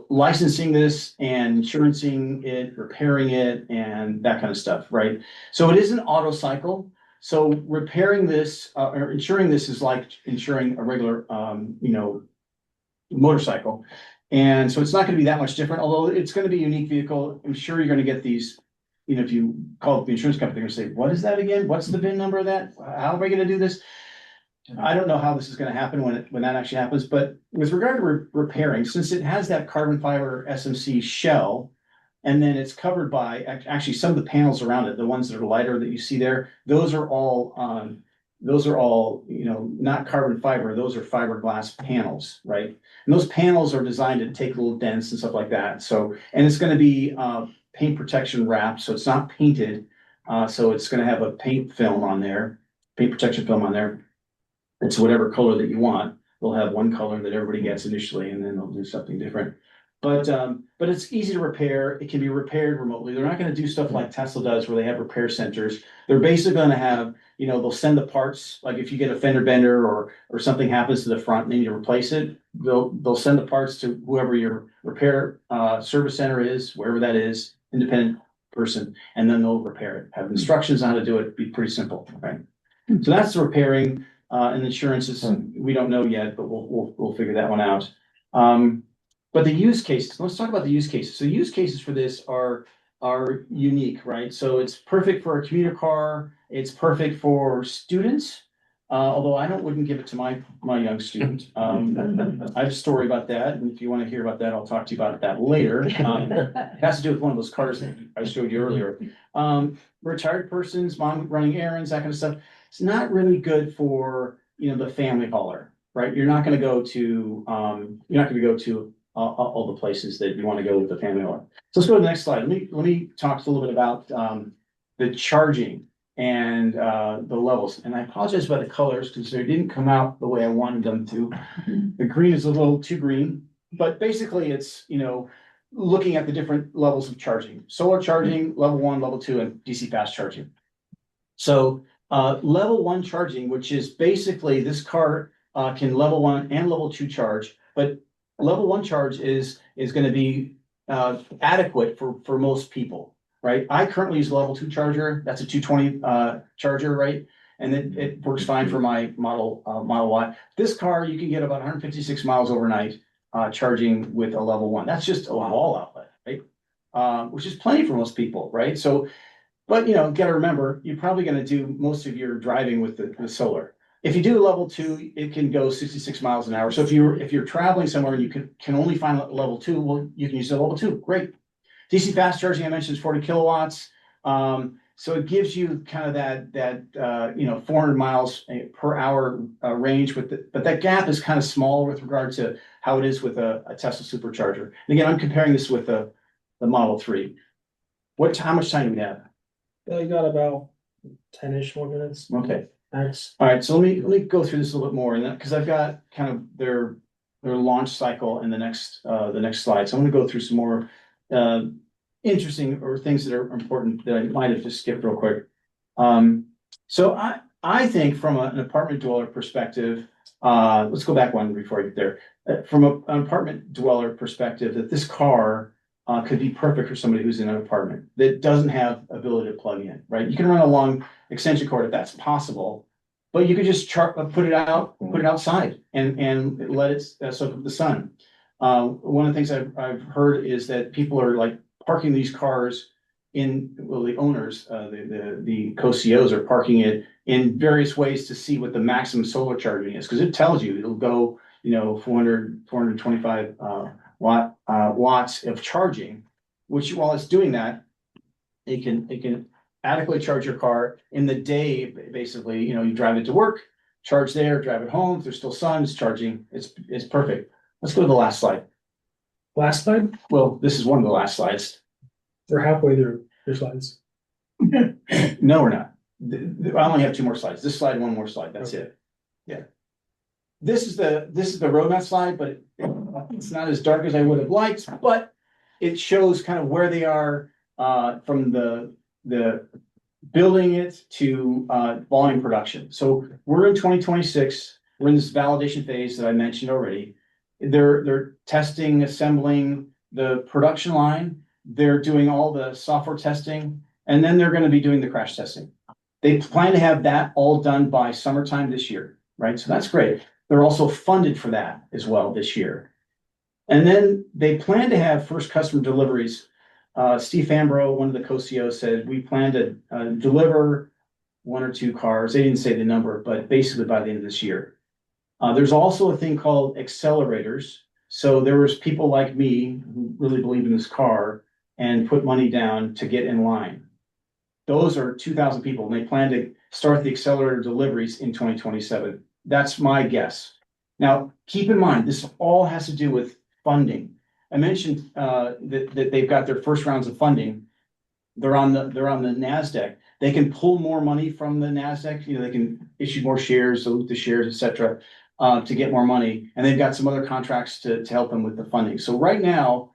licensing this and insurancing it, repairing it, and that kind of stuff, right? So it is an auto cycle. So repairing this or insuring this is like insuring a regular motorcycle. And so it's not going to be that much different, although it's going to be a unique vehicle. I'm sure you're going to get these. If you call up the insurance company, they're gonna say, what is that again? What's the VIN number of that? How am I gonna do this? I don't know how this is gonna happen when that actually happens, but with regard to repairing, since it has that carbon fiber SMC shell, and then it's covered by actually some of the panels around it, the ones that are lighter that you see there, those are all not carbon fiber, those are fiberglass panels, right? And those panels are designed to take little dents and stuff like that. So, and it's gonna be paint protection wrap, so it's not painted. So it's going to have a paint film on there, paint protection film on there. It's whatever color that you want. They'll have one color that everybody gets initially, and then they'll do something different. But it's easy to repair. It can be repaired remotely. They're not going to do stuff like Tesla does, where they have repair centers. They're basically going to have, they'll send the parts. Like if you get a fender bender or something happens to the front and they need to replace it, they'll send the parts to whoever your repair service center is, wherever that is. Independent person, and then they'll repair it. Have instructions on how to do it. Be pretty simple, right? So that's the repairing and insurance is we don't know yet, but we'll figure that one out. But the use cases. Let's talk about the use cases. So use cases for this are unique, right? So it's perfect for a commuter car. It's perfect for students. Although I wouldn't give it to my young student. I have a story about that, and if you want to hear about that, I'll talk to you about that later. It has to do with one of those cars that I showed you earlier. Retired persons, mom running errands, that kind of stuff. It's not really good for the family hauler, right? You're not going to go to all the places that you want to go with the family hauler. So let's go to the next slide. Let me talk a little bit about the charging. and the levels. And I apologize about the colors because they didn't come out the way I wanted them to. The green is a little too green, but basically it's, you know, looking at the different levels of charging, solar charging, level 1, level 2, and DC fast charging. So level 1 charging, which is basically this car can level 1 and level 2 charge, but level 1 charge is going to be adequate for most people, right? I currently use a level 2 charger. That's a 220 charger, right? And it works fine for my Model Y. This car, you can get about 156 miles overnight charging with a level 1. That's just a wall outlet, right? Which is plenty for most people, right? So, but you know, gotta remember, you're probably gonna do most of your driving with the solar. If you do level 2, it can go 66 miles an hour. So if you're traveling somewhere and you can only find level 2, well, you can use the level 2. Great. DC fast charging, I mentioned, is 40 kilowatts. So it gives you kind of that you know, 400 miles per hour range but that gap is kind of small with regard to how it is with a Tesla supercharger. And again, I'm comparing this with the Model 3. How much time do we have?
You got about 10-ish more minutes.
Okay.
Thanks.
All right, so let me go through this a little bit more, and because I've got kind of their launch cycle in the next slide. So I'm going to go through some more interesting or things that are important that I might have just skipped real quick. So I think from an apartment dweller perspective, let's go back one before I get there. From an apartment dweller perspective, that this car could be perfect for somebody who's in an apartment that doesn't have ability to plug in, right? You can run a long extension cord if that's possible, but you could just put it outside and let it soak up the sun. One of the things I've heard is that people are like parking these cars the owners, the co-CEOs are parking it in various ways to see what the maximum solar charging is, because it tells you it'll go, you know, 425 watts of charging, which while it's doing that, it can adequately charge your car in the day. Basically, you know, you drive it to work, charge there, drive it home. If there's still sun, it's charging. It's perfect. Let's go to the last slide.
Last slide?
Well, this is one of the last slides.
We're halfway through your slides.
No, we're not. I only have 2 more slides. This slide, 1 more slide. That's it. Yeah. This is the roadmap slide, but it's not as dark as I would have liked, but it shows kind of where they are from the building it to volume production. So we're in 2026. We're in this validation phase that I mentioned already. They're testing, assembling the production line. They're doing all the software testing, and then they're going to be doing the crash testing. They plan to have that all done by summertime this year, right? So that's great. They're also funded for that as well this year. And then they plan to have first customer deliveries. Steve Fambro, one of the co-CEOs, said, we plan to deliver 1 or 2 cars. They didn't say the number, but basically by the end of this year. There's also a thing called accelerators. So there was people like me who really believe in this car and put money down to get in line. Those are 2,000 people, and they plan to start the accelerator deliveries in 2027. That's my guess. Now, keep in mind, this all has to do with funding. I mentioned that they've got their first rounds of funding. They're on the NASDAQ. They can pull more money from the NASDAQ. You know, they can issue more shares, dilute the shares, etc., to get more money. And they've got some other contracts to help them with the funding. So right now,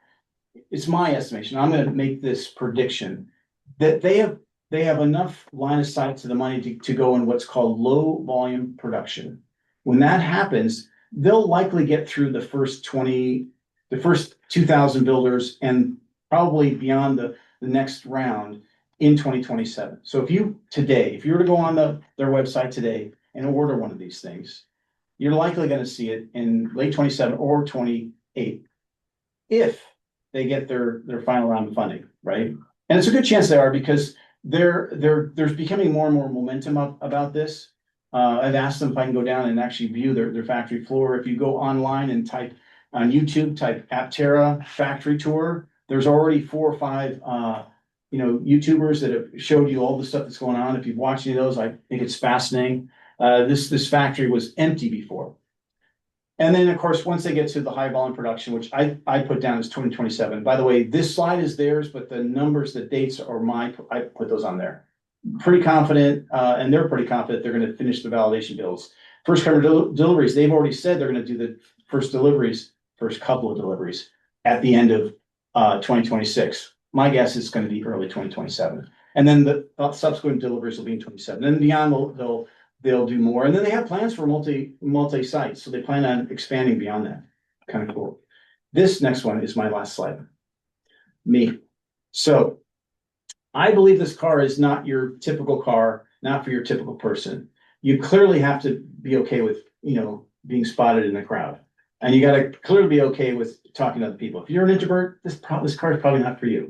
it's my estimation. I'm going to make this prediction that they have enough line of sight to the money to go in what's called low volume production. When that happens, they'll likely get through the first 2,000 builders and probably beyond the next round in 2027. So if you were to go on their website today and order one of these things, you're likely going to see it in late 27 or 28 if they get their final round of funding, right? And it's a good chance they are, because there's becoming more and more momentum about this. I've asked them if I can go down and actually view their factory floor. If you go online and type on YouTube, type Aptera factory tour, there's already 4 or 5 YouTubers that have showed you all the stuff that's going on. If you've watched any of those, I think it's fascinating. This factory was empty before. And then, of course, once they get to the high volume production, which I put down as 2027. By the way, this slide is theirs, but the numbers, the dates are mine. I put those on there. pretty confident, and they're pretty confident they're gonna finish the validation builds. First cover deliveries, they've already said they're gonna do the first couple of deliveries at the end of 2026. My guess is gonna be early 2027. And then the subsequent deliveries will be in 27. Then beyond, they'll do more. And then they have plans for multi sites. So they plan on expanding beyond that. Kind of cool. This next one is my last slide. Me. So I believe this car is not your typical car, not for your typical person. You clearly have to be okay with, being spotted in the crowd. And you gotta clearly be okay with talking to other people. If you're an introvert, this car is probably not for you.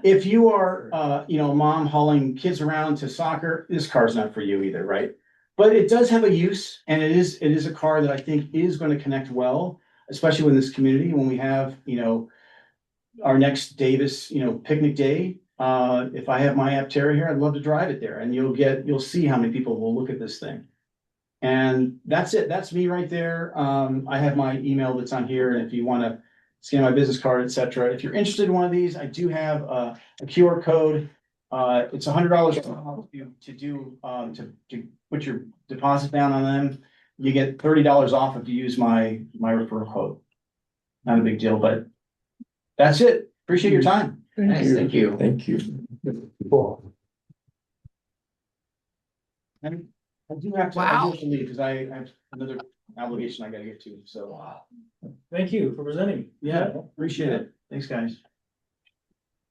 If you are, a mom hauling kids around to soccer, this car is not for you either, right? But it does have a use, and it is a car that I think is going to connect well, especially in this community when we have, our next Davis, picnic day. If I have my Aptera here, I'd love to drive it there, and you'll see how many people will look at this thing. And that's it. That's me right there. I have my email that's on here, and if you want to scan my business card, etc. If you're interested in one of these, I do have a QR code. It's $100 to put your deposit down on them. You get $30 off if you use my referral code. Not a big deal, but that's it. Appreciate your time.
Nice, thank you.
Thank you.
And I do have to, leave because I have another obligation I gotta get to, so.
Thank you for presenting.
Yeah, appreciate it. Thanks, guys.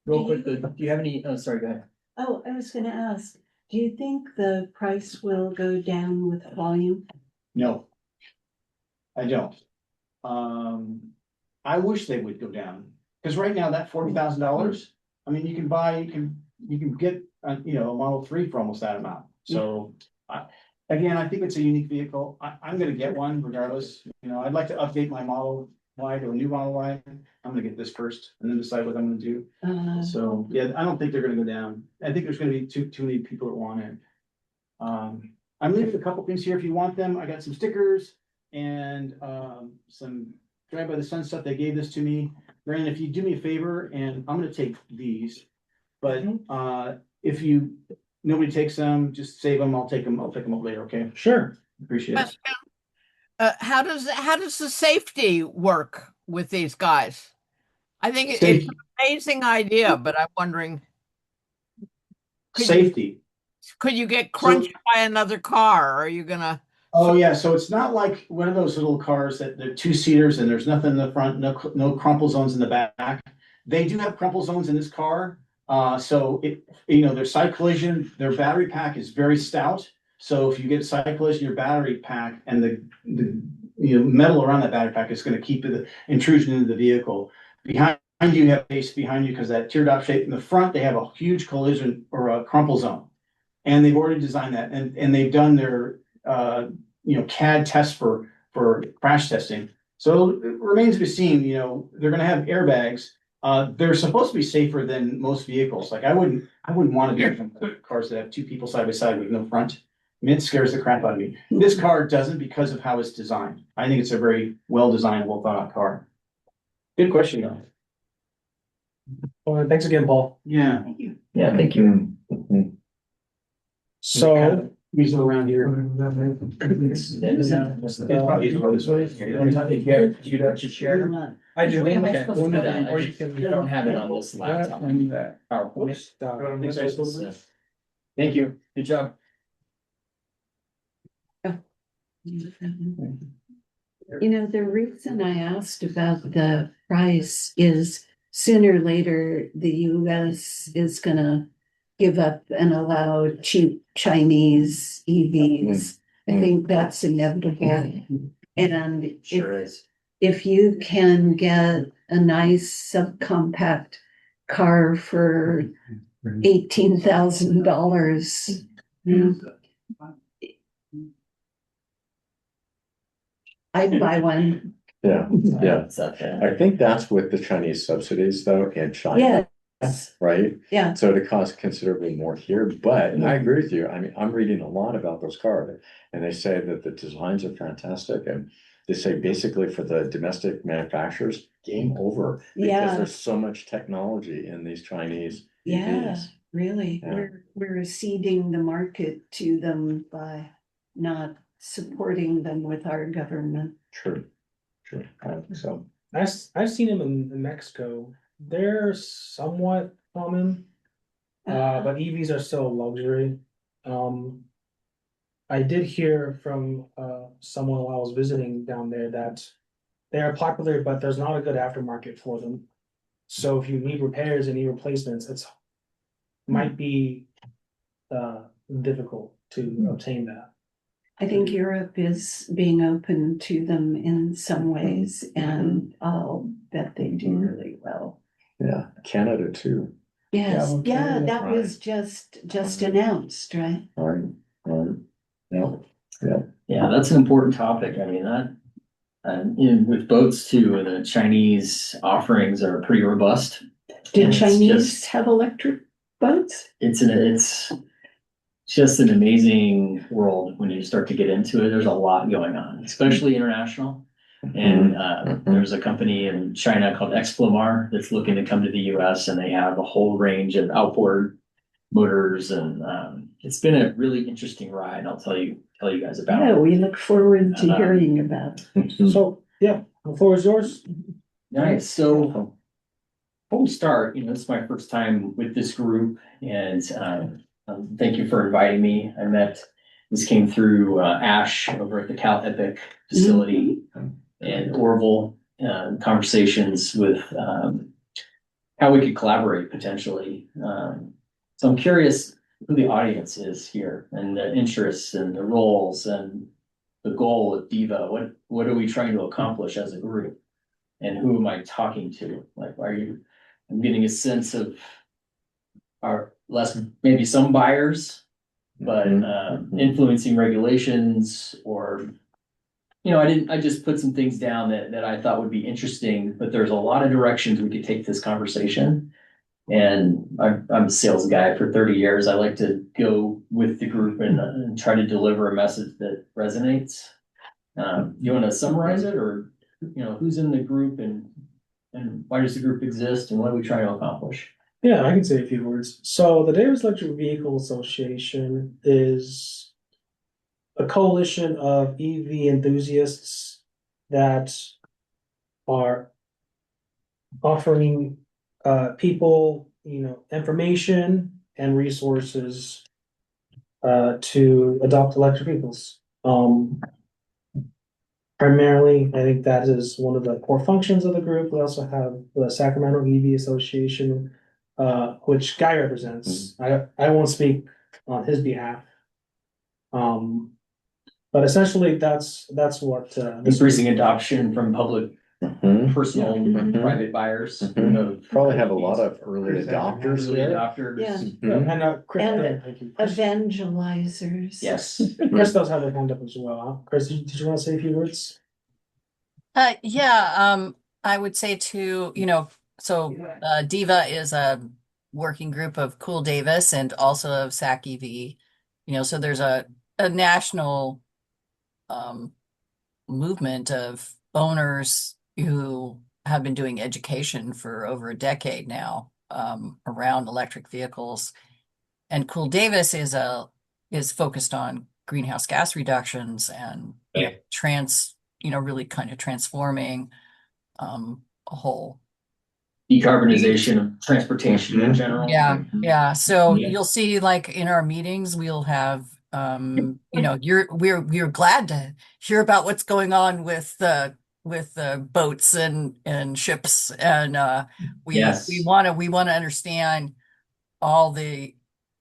Real quickly, do you have any, oh, sorry, go ahead.
Oh, I was gonna ask, do you think the price will go down with volume?
No. I don't. I wish they would go down, because right now that $40,000, I mean, you can get, a Model 3 for almost that amount. So, again, I think it's a unique vehicle. I'm gonna get one regardless. I'd like to update my Model Y to a new Model Y. I'm gonna get this first and then decide what I'm gonna do. So, yeah, I don't think they're gonna go down. I think there's gonna be too many people that want it. I'm leaving a couple things here if you want them. I got some stickers and some Drive by the Sun stuff. They gave this to me. Brandon, if you do me a favor, and I'm gonna take these, but if nobody takes them, just save them. I'll take them up later, okay?
Sure.
Appreciate it.
How does the safety work with these guys? I think it's
Safety.
an amazing idea, but I'm wondering,
Safety.
could you get crunched by another car? Or are you gonna?
Oh yeah, so it's not like one of those little cars that they're two-seaters and there's nothing in the front, no crumple zones in the back. They do have crumple zones in this car. So their side collision, their battery pack is very stout. So if you get side collision, your battery pack and the metal around that battery pack is going to keep the intrusion into the vehicle. Behind you have base behind you because that teardrop shape. In the front, they have a huge collision or a crumple zone, and they've already designed that, and they've done their CAD tests for crash testing. So it remains to be seen. They're going to have airbags. They're supposed to be safer than most vehicles. Like I wouldn't want to be in cars that have two people side by side with no front. I mean, it scares the crap out of me. This car doesn't because of how it's designed. I think it's a very well designed, well thought out car. Good question though.
Well, thanks again, Paul.
Yeah.
Thank you.
Yeah, thank you.
So.
We go around here.
It's probably easier this way. You want to share?
I do.
Okay.
Or you can.
I don't have it on this laptop. PowerPoint. Thank you. Good job.
The reason I asked about the price is sooner or later, the US is gonna give up and allow cheap Chinese EVs. I think that's inevitable. And if you can get a nice subcompact car for $18,000, I'd buy one.
Yeah.
Okay.
I think that's with the Chinese subsidies though in China.
Yes.
Right?
Yeah.
So it costs considerably more here, but I agree with you. I mean, I'm reading a lot about those cars and they say that the designs are fantastic and they say basically for the domestic manufacturers, game over. Because there's so much technology in these Chinese EVs.
Really,
Yeah.
we're ceding the market to them by not supporting them with our government.
True, true. I think so.
I've seen them in Mexico. They're somewhat common, but EVs are still a luxury. I did hear from someone while I was visiting down there that they are popular, but there's not a good aftermarket for them. So if you need repairs and need replacements, it's might be difficult to obtain that.
I think Europe is being open to them in some ways, and I'll bet they do really well.
Yeah, Canada too.
Yes,
Yeah,
yeah,
okay,
that was just announced, right?
Right, right. Yeah, yeah.
Yeah, that's an important topic. I mean, with boats too, the Chinese offerings are pretty robust.
Do
And it's
Chinese
just-
have electric boats?
It's just an amazing world when you start to get into it. There's a lot going on, especially international. And there's a company in China called Explomar that's looking to come to the US, and they have a whole range of outboard motors, and it's been a really interesting ride. I'll tell you guys about
Yeah,
it.
we look forward to hearing about it.
So, yeah, the floor is yours.
Nice. So before we start, this is my first time with this group, and thank you for inviting me. This came through Ash over at the Cal Epic facility and Orville, conversations with how we could collaborate potentially. So I'm curious who the audience is here, and the interests and the roles and the goal of DEVA. What are we trying to accomplish as a group? And who am I talking to? Like, I'm getting a sense of maybe some buyers, but influencing regulations, or I just put some things down that I thought would be interesting, but there's a lot of directions we could take this conversation. And I'm a sales guy for 30 years. I like to go with the group and try to deliver a message that resonates. You want to summarize it, or who's in the group, and why does the group exist, and what are we trying to accomplish?
Yeah, I can say a few words. So the Davis Electric Vehicle Association is a coalition of EV enthusiasts that are offering people, information and resources to adopt electric vehicles. Primarily, I think that is one of the core functions of the group. We also have the Sacramento EV Association, which Guy represents. I won't speak on his behalf. But essentially, that's what
Increasing adoption from public, personal,
Mhm.
private buyers.
Probably have a lot of early adopters
Early
there.
adopters.
Yeah.
and Chris,
And
thank you. Chris,
Evangelizers.
Yes.
Chris does have a hand up as well. Huh? Chris, did you want to say a few words?
Yeah, I would say so DEVA is a working group of Cool Davis and also of SAC EV. So there's a national movement of owners who have been doing education for over a decade now around electric vehicles. And Cool Davis is focused on greenhouse gas reductions and really kind of transforming a whole
Decarbonization of transportation in general.
Yeah. So you'll see, like in our meetings, we'll have we're glad to hear about what's going on with the boats and ships, and we want to understand all the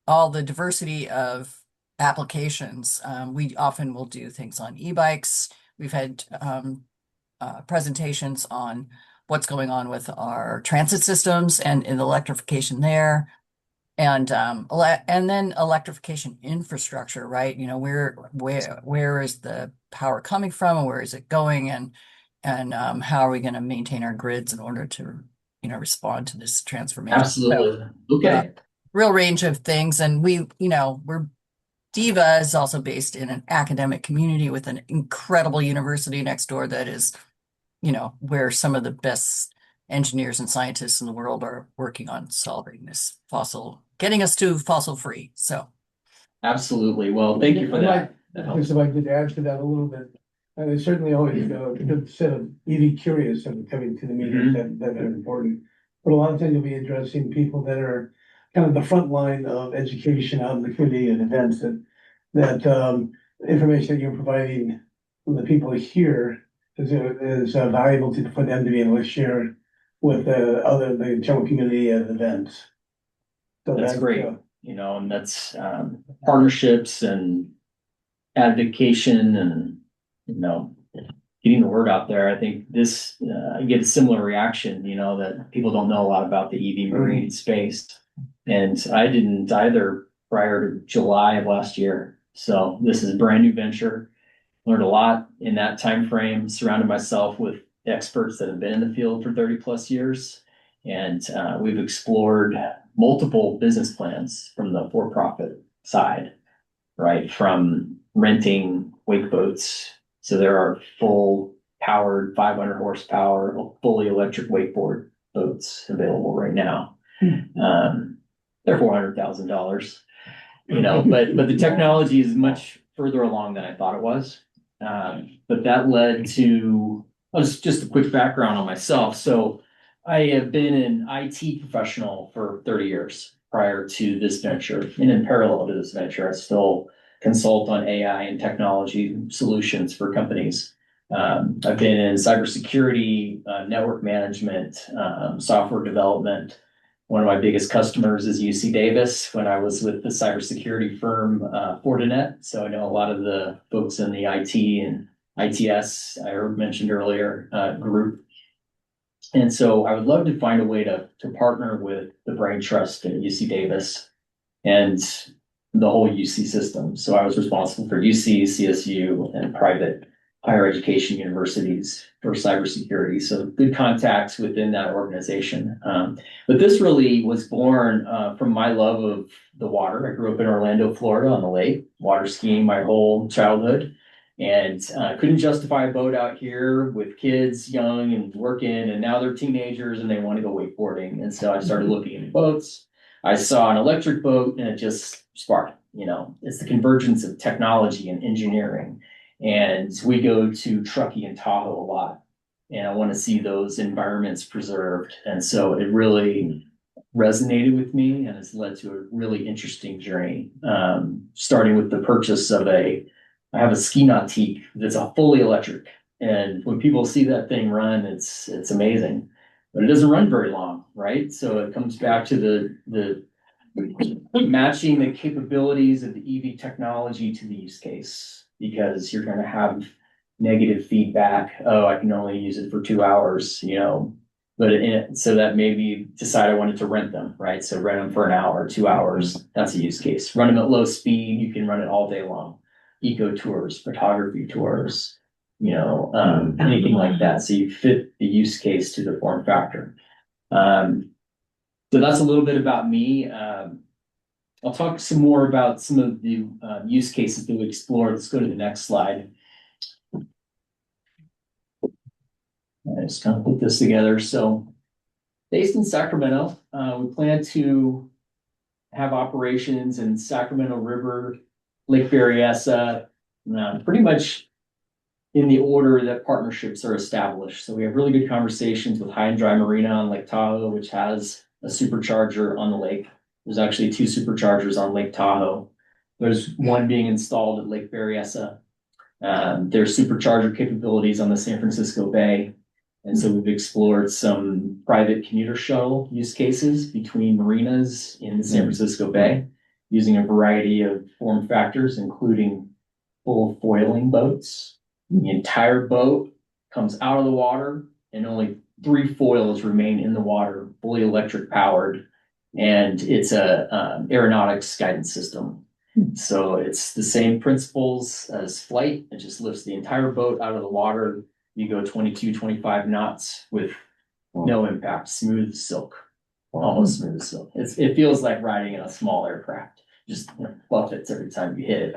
diversity of applications. We often will do things on e-bikes. We've had presentations on what's going on with our transit systems and in electrification there. And then electrification infrastructure, right? Where is the power coming from, and where is it going, and how are we going to maintain our grids in order to respond to this transformation?
Absolutely. Okay.
Real range of things, and DEVA is also based in an academic community with an incredible university next door that is, where some of the best engineers and scientists in the world are working on solving this getting us to fossil free. So
Absolutely. Well, thank you for that. That helps.
Just if I could add to that a little bit, there's certainly always a good set of EV curious and coming to the meetings that are important. But a lot of times you'll be addressing people that are kind of the front line of education out in the community and events that information that you're providing from the people here is valuable for them to be able to share with the general community at events. So
That's great. And that's partnerships and advocation and, getting the word out there. I think I get a similar reaction, that people don't know a lot about the EV marine space. And I didn't either prior to July of last year. So this is a brand new venture. Learned a lot in that time frame, surrounded myself with experts that have been in the field for 30 plus years. And we've explored multiple business plans from the for-profit side, right? From renting wake boats. So there are full powered 500 horsepower, fully electric wakeboard boats available right now. They're $400,000, but the technology is much further along than I thought it was. But that led to just a quick background on myself. So I have been an IT professional for 30 years prior to this venture. And in parallel to this venture, I still consult on AI and technology solutions for companies. I've been in cybersecurity, network management, software development. One of my biggest customers is UC Davis when I was with the cybersecurity firm Fortinet. So I know a lot of the folks in the IT and ITS I mentioned earlier group. And so I would love to find a way to partner with the Brain Trust at UC Davis and the whole UC system. So I was responsible for UC, CSU, and private higher education universities for cybersecurity. So good contacts within that organization. But this really was born from my love of the water. I grew up in Orlando, Florida on the lake, water skiing my whole childhood. And couldn't justify a boat out here with kids young and working, and now they're teenagers and they want to go wakeboarding. And so I started looking into boats. I saw an electric boat and it just sparked, it's the convergence of technology and engineering. And we go to Truckee and Tahoe a lot, and I want to see those environments preserved. And so it really resonated with me and has led to a really interesting journey, starting with the purchase of I have a ski nautique that's a fully electric. And when people see that thing run, it's amazing, but it doesn't run very long, right? So it comes back to the matching the capabilities of the EV technology to the use case, because you're going to have negative feedback. Oh, I can only use it for 2 hours, but so that maybe decide I wanted to rent them, right? So rent them for an hour, 2 hours. That's a use case. Run them at low speed. You can run it all day long. Eco tours, photography tours, anything like that. So you fit the use case to the form factor. So that's a little bit about me. I'll talk some more about some of the use cases that we explored. Let's go to the next slide. I just kind of put this together. So based in Sacramento, we plan to have operations in Sacramento River, Lake Berryessa, pretty much in the order that partnerships are established. So we have really good conversations with High and Dry Marina on Lake Tahoe, which has a supercharger on the lake. There's actually 2 superchargers on Lake Tahoe. There's one being installed at Lake Berryessa. There's supercharger capabilities on the San Francisco Bay. And so we've explored some private commuter shuttle use cases between marinas in the San Francisco Bay, using a variety of form factors, including full foiling boats. The entire boat comes out of the water and only 3 foils remain in the water, fully electric powered. And it's a aeronautics guidance system. So it's the same principles as flight. It just lifts the entire boat out of the water. You go 22, 25 knots with no impact, smooth as silk, almost smooth as silk. It feels like riding in a small aircraft, just buffets every time you hit it.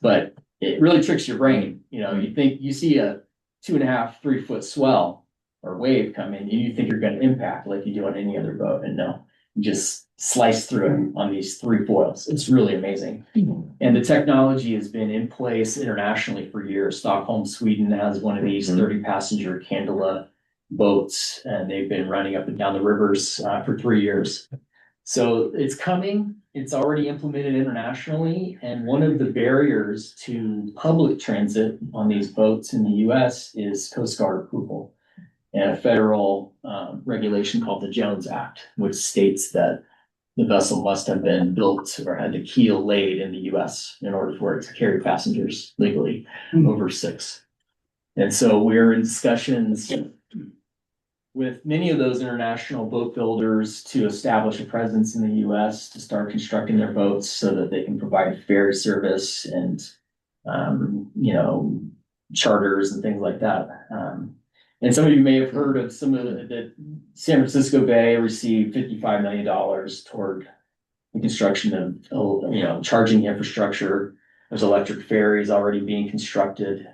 But it really tricks your brain. You think you see a 2.5, 3 foot swell, or wave come in, you think you're gonna impact like you do on any other boat, and no, you just slice through it on these 3 foils. It's really amazing. And the technology has been in place internationally for years. Stockholm, Sweden has one of these 30-passenger Candela boats, and they've been running up and down the rivers for 3 years. So it's coming, it's already implemented internationally, and one of the barriers to public transit on these boats in the US is Coast Guard approval and a federal regulation called the Jones Act, which states that the vessel must have been built or had the keel laid in the US in order for it to carry passengers legally over 6. And so we're in discussions with many of those international boat builders to establish a presence in the US to start constructing their boats so that they can provide ferry service and, charters and things like that. And some of you may have heard of some of the San Francisco Bay received $55 million toward the construction of, charging infrastructure. There's electric ferries already being constructed.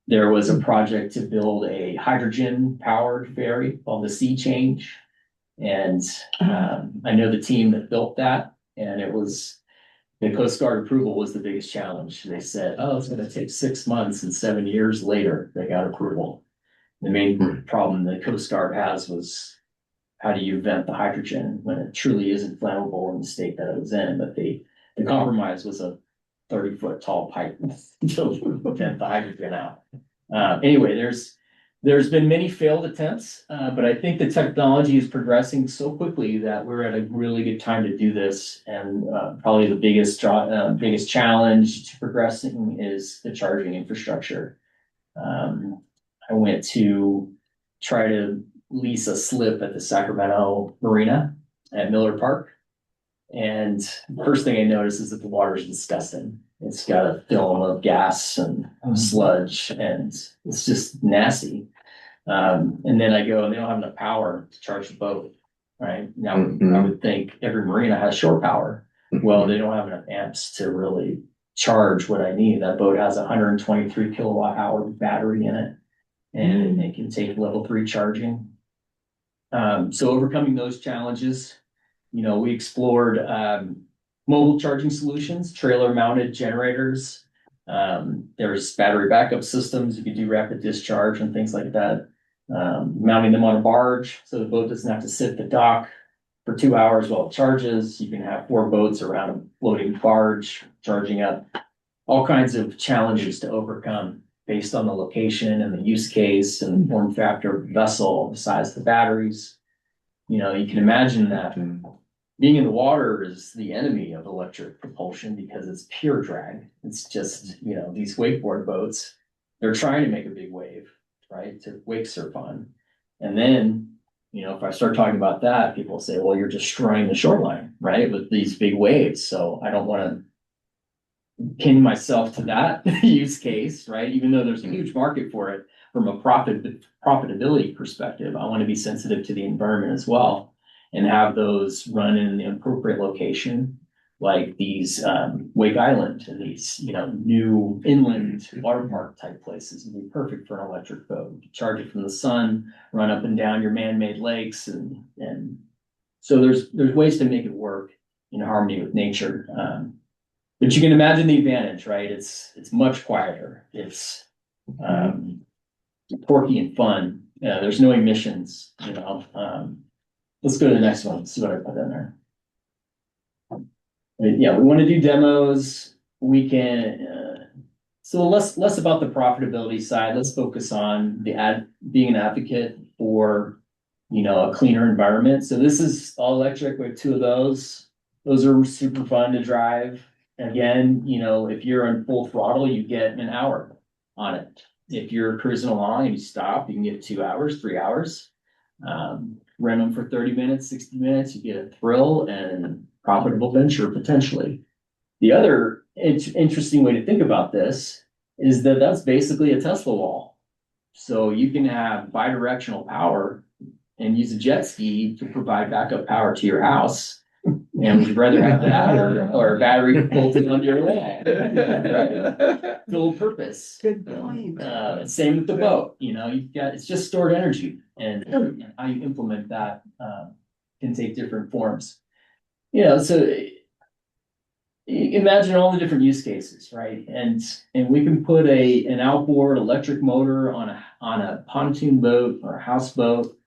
There was a project to build a hydrogen-powered ferry called the Sea Change. And I know the team that built that, and it was, the Coast Guard approval was the biggest challenge. They said, oh, it's gonna take 6 months, and 7 years later, they got approval. The main problem the Coast Guard has was, how do you vent the hydrogen when it truly isn't flammable in the state that it was in? But the compromise was a 30-foot tall pipe to vent the hydrogen out. Anyway, there's been many failed attempts, but I think the technology is progressing so quickly that we're at a really good time to do this. And probably the biggest challenge to progressing is the charging infrastructure. I went to try to lease a slip at the Sacramento Marina at Miller Park. And the first thing I noticed is that the water is disgusting. It's got a film of gas and sludge, and it's just nasty. And then I go, and they don't have enough power to charge the boat, right? Now, I would think every marina has shore power. Well, they don't have enough amps to really charge what I need. That boat has a 123 kilowatt hour battery in it, and it can take level 3 charging. So overcoming those challenges, we explored mobile charging solutions, trailer mounted generators. There's battery backup systems. You can do rapid discharge and things like that. Mounting them on a barge so the boat doesn't have to sit at the dock for 2 hours while it charges. You can have 4 boats around a floating barge charging up. All kinds of challenges to overcome based on the location and the use case and the form factor of the vessel, the size of the batteries. You can imagine that being in the water is the enemy of electric propulsion because it's pure drag. It's just, these wakeboard boats, they're trying to make a big wave, right, to wake surf on. And then, if I start talking about that, people say, well, you're destroying the shoreline, right, with these big waves. So I don't want to pin myself to that use case, right? Even though there's a huge market for it from a profitability perspective, I want to be sensitive to the environment as well and have those run in the appropriate location, like these Wake Island and these, new inland water park type places would be perfect for an electric boat. You can charge it from the sun, run up and down your man-made lakes, and so there's ways to make it work in harmony with nature. But you can imagine the advantage, right? It's much quieter. It's quirky and fun. There's no emissions, Let's go to the next one, see what I put in there. Yeah, we want to do demos. We can, so less about the profitability side. Let's focus on being an advocate for, a cleaner environment. So this is all electric. We have 2 of those. Those are super fun to drive. Again, if you're on full throttle, you get an hour on it. If you're cruising along and you stop, you can get 2 hours, 3 hours. Rent them for 30 minutes, 60 minutes, you get a thrill and profitable venture potentially. The other interesting way to think about this is that that's basically a Tesla wall. So you can have bidirectional power and use a jet ski to provide backup power to your house. And would you rather have that or a battery bolted onto your leg? Right? Dual purpose.
Good point.
Same with the boat, you know, it's just stored energy, and how you implement that can take different forms. You know, so imagine all the different use cases, right? And we can put an outboard electric motor on a pontoon boat or a houseboat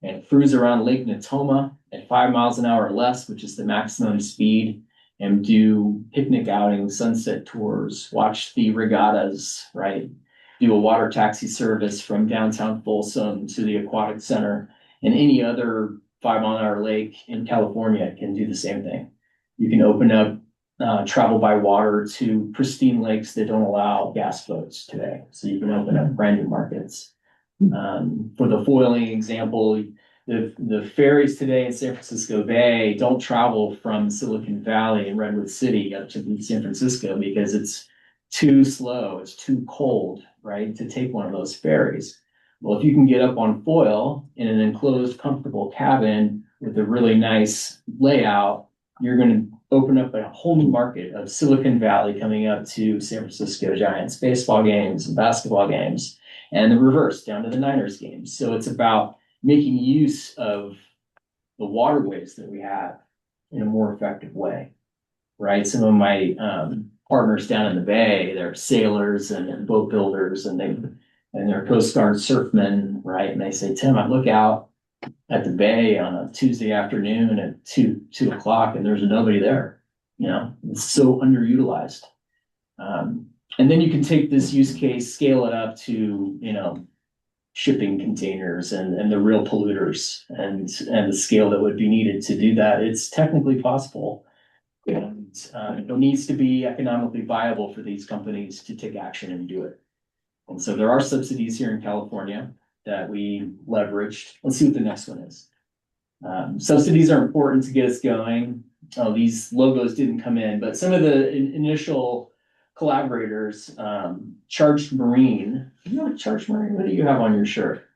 and cruise around Lake Natoma at 5 miles an hour or less, which is the maximum speed, and do picnic outings, sunset tours, watch the regattas, right? Do a water taxi service from downtown Folsom to the aquatic center, and any other 5 mile an hour lake in California can do the same thing. You can open up travel by water to pristine lakes that don't allow gas boats today. So you can open up brand new markets. For the foiling example, the ferries today in San Francisco Bay don't travel from Silicon Valley and Redwood City up to San Francisco because it's too slow, it's too cold, right, to take one of those ferries. Well, if you can get up on foil in an enclosed, comfortable cabin with a really nice layout, you're going to open up a whole new market of Silicon Valley coming up to San Francisco Giants baseball games and basketball games, and the reverse down to the Niners games. So it's about making use of the waterways that we have in a more effective way, right? Some of my partners down in the Bay, they're sailors and boat builders, and they're Coast Guard surfmen, right? And they say, Tim, I look out at the bay on a Tuesday afternoon at 2 o'clock, and there's nobody there. You know, it's so underutilized. And then you can take this use case, scale it up to, you know, shipping containers and the real polluters and the scale that would be needed to do that. It's technically possible. And it needs to be economically viable for these companies to take action and do it. And so there are subsidies here in California that we leveraged. Let's see what the next one is. Subsidies are important to get us going. Oh, these logos didn't come in, but some of the initial collaborators, Charged Marine. You know, Charged Marine, what do you have on your shirt?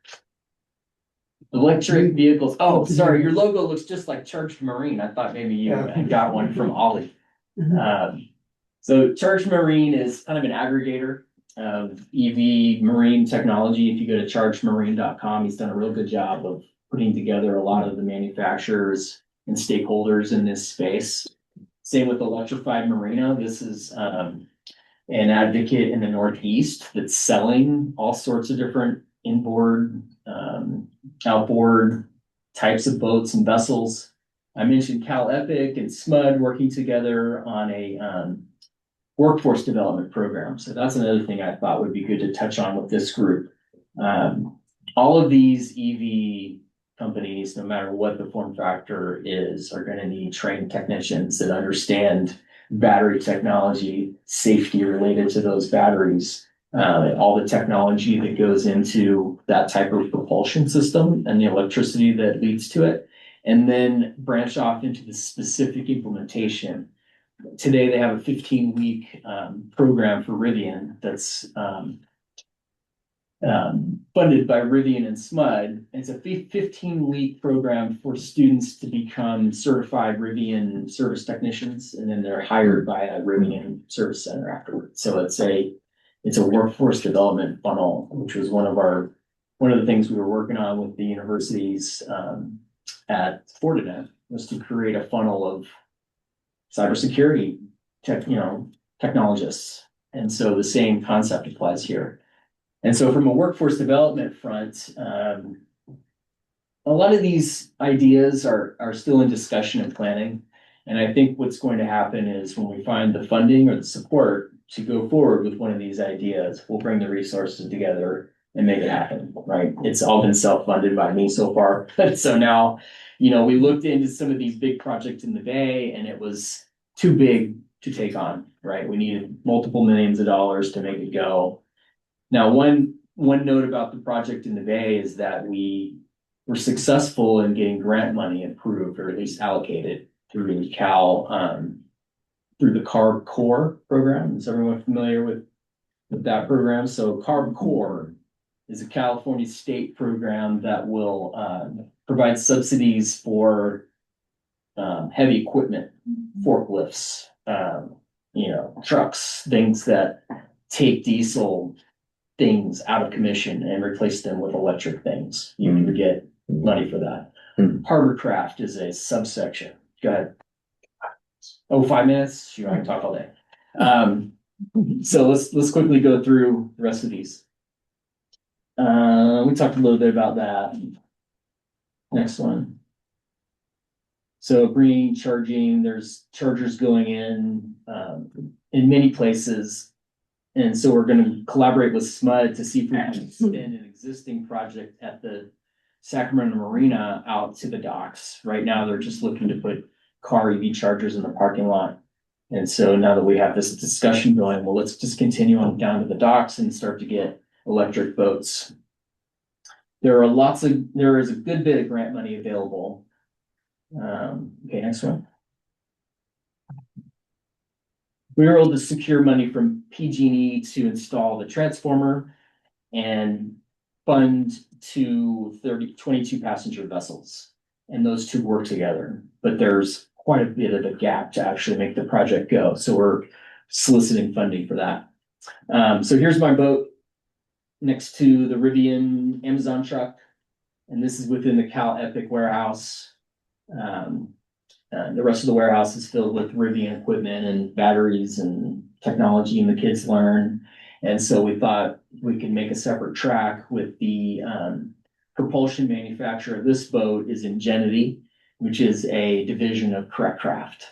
Electric vehicles. Oh, sorry, your logo looks just like Charged Marine. I thought maybe you got one from Ollie. So Charged Marine is kind of an aggregator of EV marine technology. If you go to chargedmarine.com, he's done a real good job of putting together a lot of the manufacturers and stakeholders in this space. Same with Electrified Marina. This is an advocate in the Northeast that's selling all sorts of different inboard, outboard types of boats and vessels. I mentioned Cal Epic and SMUD working together on a workforce development program. So that's another thing I thought would be good to touch on with this group. All of these EV companies, no matter what the form factor is, are going to need trained technicians that understand battery technology, safety related to those batteries, all the technology that goes into that type of propulsion system and the electricity that leads to it, and then branch off into the specific implementation. Today, they have a 15-week program for Rivian that's funded by Rivian and SMUD. It's a 15-week program for students to become certified Rivian service technicians, and then they're hired by a Rivian service center afterwards. So it's a workforce development funnel, which was one of the things we were working on with the universities at Fortinet, was to create a funnel of cybersecurity technologists. And so the same concept applies here. And so from a workforce development front, a lot of these ideas are still in discussion and planning. And I think what's going to happen is when we find the funding or the support to go forward with one of these ideas, we'll bring the resources together and make it happen, right? It's all been self-funded by me so far. So now, you know, we looked into some of these big projects in the Bay, and it was too big to take on, right? We needed multiple millions of dollars to make it go. Now, one note about the project in the Bay is that we were successful in getting grant money approved, or at least allocated through Cal, through the CARB Core program. Is everyone familiar with that program? So CARB Core is a California state program that will provide subsidies for heavy equipment, forklifts, trucks, things that take diesel things out of commission and replace them with electric things. You would get money for that. Hovercraft is a subsection. Go ahead. Oh, 5 minutes? Sure, I can talk all day. So let's quickly go through the rest of these. We talked a little bit about that. Next one. So green charging, there's chargers going in many places. And so we're going to collaborate with SMUD to see if we can spin an existing project at the Sacramento Marina out to the docks. Right now, they're just looking to put car EV chargers in the parking lot. And so now that we have this discussion going, well, let's just continue on down to the docks and start to get electric boats. There is a good bit of grant money available. Okay, next one. We were able to secure money from PG&E to install the transformer and fund 22 passenger vessels. And those two work together, but there's quite a bit of a gap to actually make the project go. So we're soliciting funding for that. So here's my boat next to the Rivian Amazon truck. And this is within the Cal Epic warehouse. The rest of the warehouse is filled with Rivian equipment and batteries and technology, and the kids learn. And so we thought we could make a separate track with the propulsion manufacturer of this boat is Ingenuity, which is a division of Correct Craft.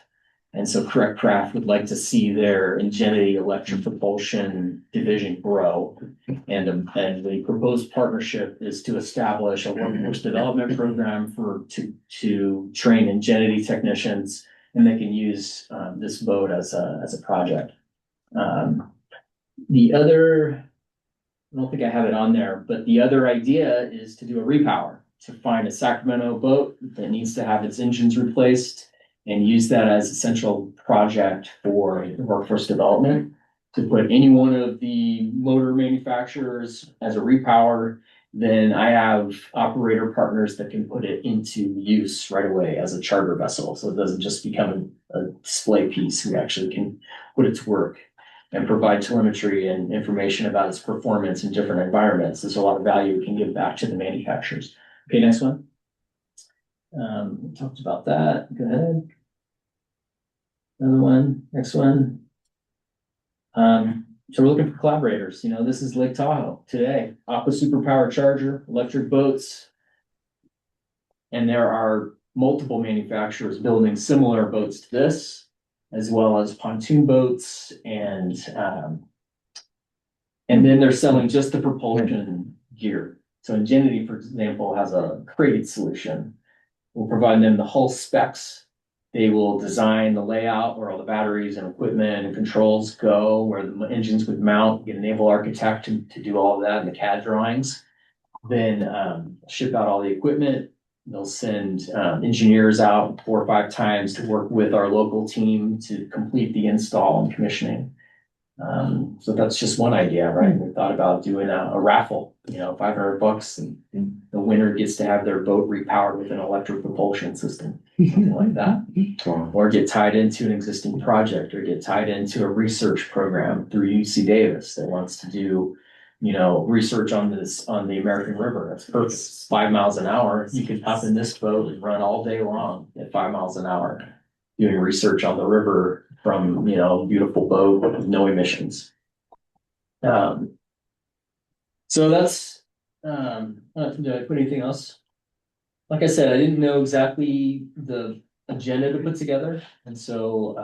And so Correct Craft would like to see their Ingenuity electric propulsion division grow. And the proposed partnership is to establish a workforce development program to train Ingenuity technicians, and they can use this boat as a project. The other, I don't think I have it on there, but the other idea is to do a repower, to find a Sacramento boat that needs to have its engines replaced and use that as a central project for workforce development, to put any one of the motor manufacturers as a repower. Then I have operator partners that can put it into use right away as a charter vessel. So it doesn't just become a display piece. We actually can put it to work and provide telemetry and information about its performance in different environments. There's a lot of value we can give back to the manufacturers. Okay, next one. We talked about that. Go ahead. Another one, next one. So we're looking for collaborators. This is Lake Tahoe today. Aqua Superpower Charger, electric boats. And there are multiple manufacturers building similar boats to this, as well as pontoon boats. And then they're selling just the propulsion gear. So Ingenuity, for example, has a crated solution. We'll provide them the hull specs. They will design the layout where all the batteries and equipment and controls go, where the engines would mount, get a naval architect to do all of that in the CAD drawings. Then ship out all the equipment. They'll send engineers out 4 or 5 times to work with our local team to complete the install and commissioning. So that's just one idea, right? We thought about doing a raffle, $500, and the winner gets to have their boat repowered with an electric propulsion system, something like that. Or get tied into an existing project, or get tied into a research program through UC Davis that wants to do, research on the American River. That's perfect. It's 5 miles an hour. You could hop in this boat and run all day long at 5 miles an hour, doing research on the river from, beautiful boat with no emissions. So that's, did I put anything else? Like I said, I didn't know exactly the agenda to put together. And so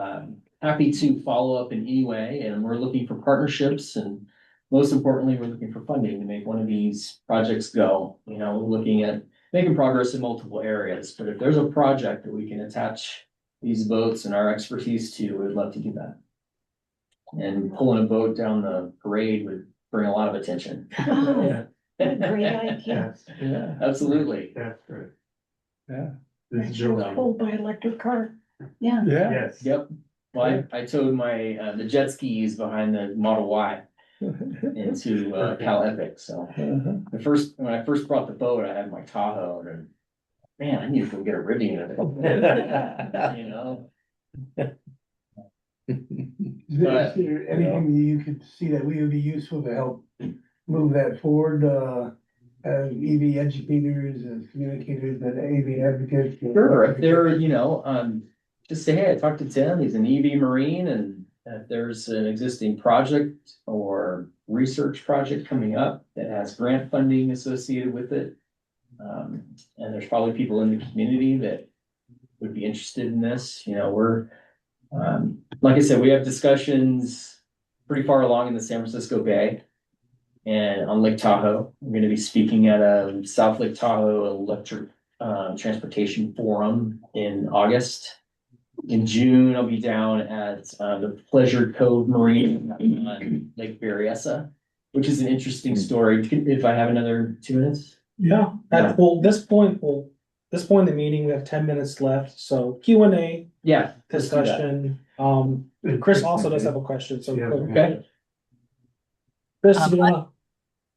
happy to follow up in any way. And we're looking for partnerships. And most importantly, we're looking for funding to make one of these projects go. We're looking at making progress in multiple areas. But if there's a project that we can attach these boats and our expertise to, we'd love to do that. And pulling a boat down the parade would bring a lot of attention.
Oh, great idea.
Yeah, absolutely.
That's great.
Yeah.
This is your
Pulled by electric car. Yeah.
Yes.
Yep. Well, I towed my the jet skis behind the Model Y into Cal Epic. So when I first brought the boat, I had my Tahoe, and man, I need to go get a Rivian. You know?
Is there anything that you could see that we would be useful to help move that forward, as EV educators, as communicators, and AV advocates?
Sure, if there, just say, hey, I talked to Tim, he's an EV Marine, and if there's an existing project or research project coming up that has grant funding associated with it. And there's probably people in the community that would be interested in this, we're, like I said, we have discussions pretty far along in the San Francisco Bay. And on Lake Tahoe, I'm going to be speaking at a South Lake Tahoe Electric Transportation Forum in August. In June, I'll be down at the Pleasure Cove Marine on Lake Berryessa, which is an interesting story. If I have another 2 minutes.
Yeah, this point in the meeting, we have 10 minutes left, so Q&A.
Yeah.
Discussion. Chris also does have a question, so.
Yeah.
Okay.
Chris, you wanna?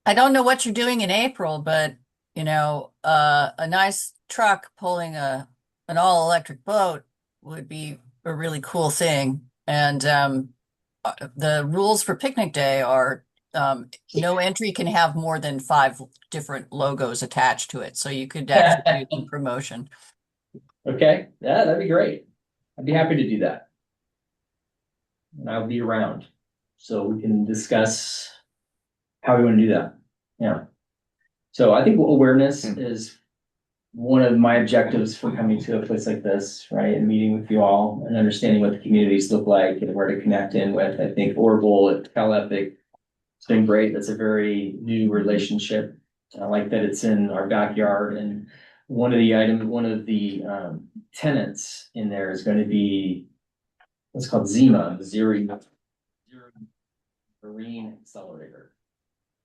I don't know what you're doing in April, but a nice truck pulling an all-electric boat would be a really cool thing. And the rules for picnic day are no entry can have more than 5 different logos attached to it. So you could actually do some promotion.
Okay, yeah, that'd be great. I'd be happy to do that. And I'll be around, so we can discuss how we want to do that. Yeah. So I think awareness is one of my objectives for coming to a place like this, right? And meeting with you all and understanding what the communities look like and where to connect in with. I think Orville at Cal Epic, it's been great. That's a very new relationship. I like that it's in our backyard. And one of the tenants in there is going to be what's called ZEMA, Zero Marine Accelerator.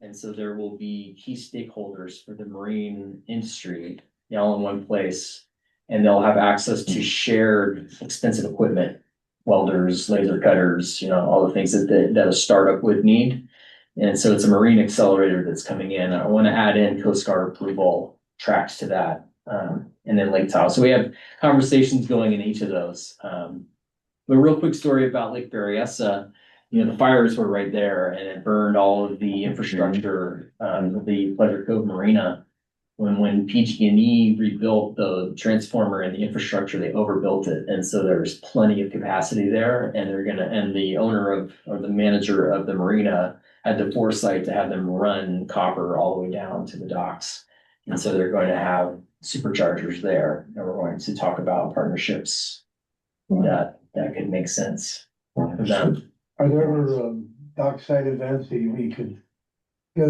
And so there will be key stakeholders for the marine industry all in one place, and they'll have access to shared expensive equipment, welders, laser cutters, all the things that a startup would need. And so it's a marine accelerator that's coming in. I want to add in Coast Guard approval tracks to that, and then Lake Tahoe. So we have conversations going in each of those. But a real quick story about Lake Berryessa. The fires were right there, and it burned all of the infrastructure of the Pleasure Cove Marina. When PG&E rebuilt the transformer and the infrastructure, they overbuilt it, and so there's plenty of capacity there. And the owner or the manager of the marina had the foresight to have them run copper all the way down to the docks, and so they're going to have superchargers there, and we're going to talk about partnerships that could make sense for them.
Are there ever dockside events that we could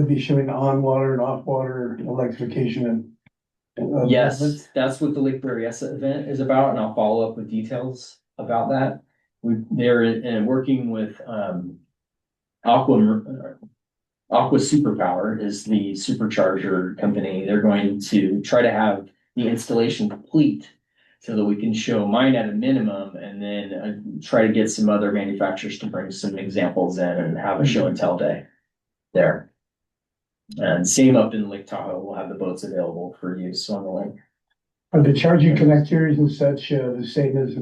be showing on water and off water electrification and
yes, that's what the Lake Berryessa event is about, and I'll follow up with details about that. They're working with Aqua Superpower is the supercharger company. They're going to try to have the installation complete so that we can show mine at a minimum, and then try to get some other manufacturers to bring some examples in and have a show and tell day there. And same up in Lake Tahoe, we'll have the boats available for use on the lake.
Are the charging connectors and such the same as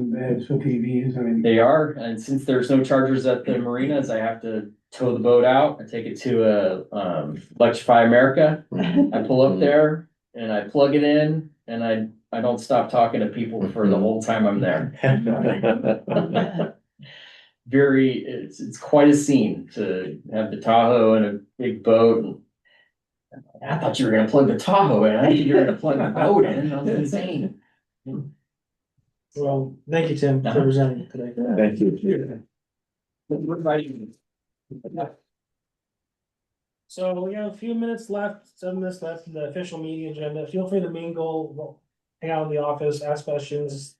with EVs? I mean,
They are, and since there's no chargers at the marinas, I have to tow the boat out. I take it to Electrify America. I pull up there and I plug it in, and I don't stop talking to people for the whole time I'm there. It's quite a scene to have the Tahoe and a big boat. And I thought you were going to plug the Tahoe in. I think you were going to plug the boat in. That was insane.
Well, thank you, Tim, for presenting today.
Thank you.
What about you?
So we have a few minutes left, 7 minutes left in the official meeting agenda. Feel free to mingle, hang out in the office, ask questions,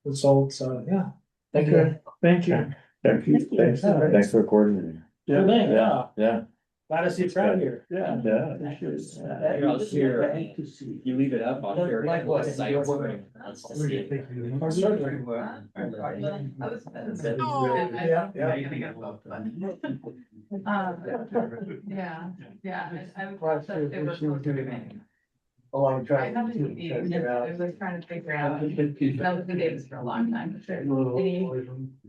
consult. So yeah, thank you.
Thank you. Thanks for coordinating.
Good thing, yeah.
Yeah.
Glad to see you around here.
Yeah.
Here, I'll share. You leave it up, I'll share.
Likewise.
Site work. Let's just see it.
Yeah, I would.
a long
I
time.
haven't even, I was trying to figure out, that was the Davis for a long time.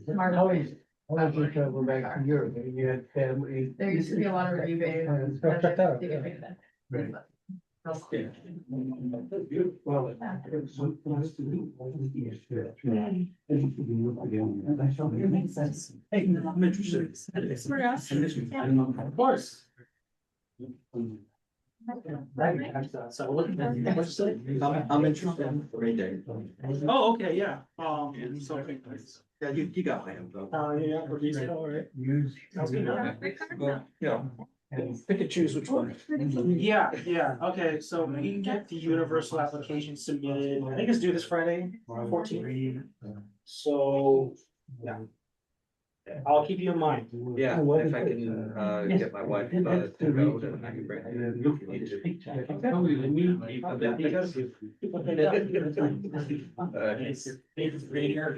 Smart.
How is you travel back to Europe? You had family?
There used to be a lot of review days.
Check that out.
They get rid of that.
Right. Well, it's so close to the.
It makes sense.
Hey, I'm interested. Of course. So looking at what's it?
I'm interested in right there.
Oh, okay, yeah, so.
Yeah, you got my info.
Yeah, for these, all right. Sounds good.
Yeah.
Pick and choose which one. Yeah, okay, so we can get the universal application submitted, I think it's due this Friday, 14th. So, yeah. I'll keep you in mind.
Yeah, if I can, get my wife, to go, then I can bring her.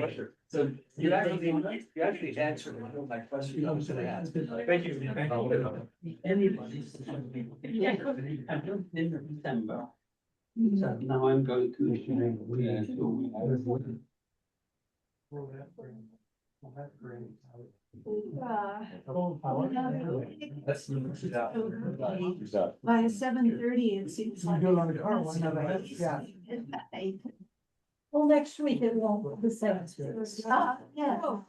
So you actually answered one of my questions I was gonna ask.
Thank you.
So now I'm going to.
By 7:30, it seems like.
Do it on the car, why not? Yeah.
Well, next week it won't be the same. Yeah. Well,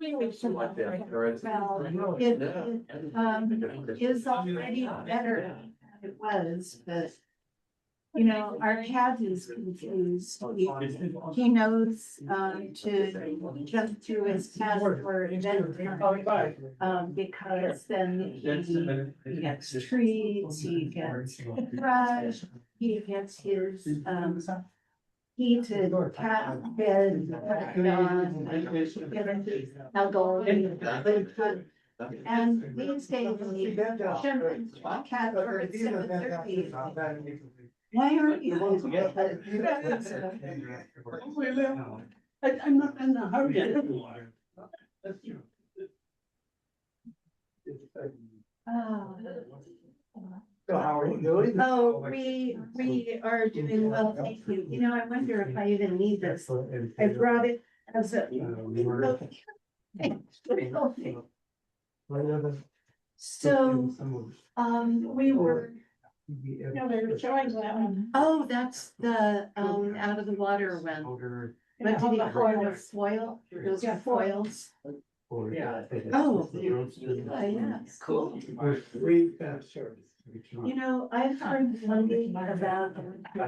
it is already better than it was, but. You know, our cat is confused. He knows, to jump through his password, because then he gets treats, he gets brush, he gets his, heated cat bed, put on, snuggle, and these days, cat bird at 7:30. Why aren't you?
I'm not in a hurry.
So how are you doing?
Oh, we are doing well, thank you. You know, I wonder if I even need this. I brought it as a. So, we were. No, they were showing that one. Oh, that's the, out of the water one. What did he call those foil? Those are foils.
Yeah.
Oh, yeah, cool. You know, I've heard something about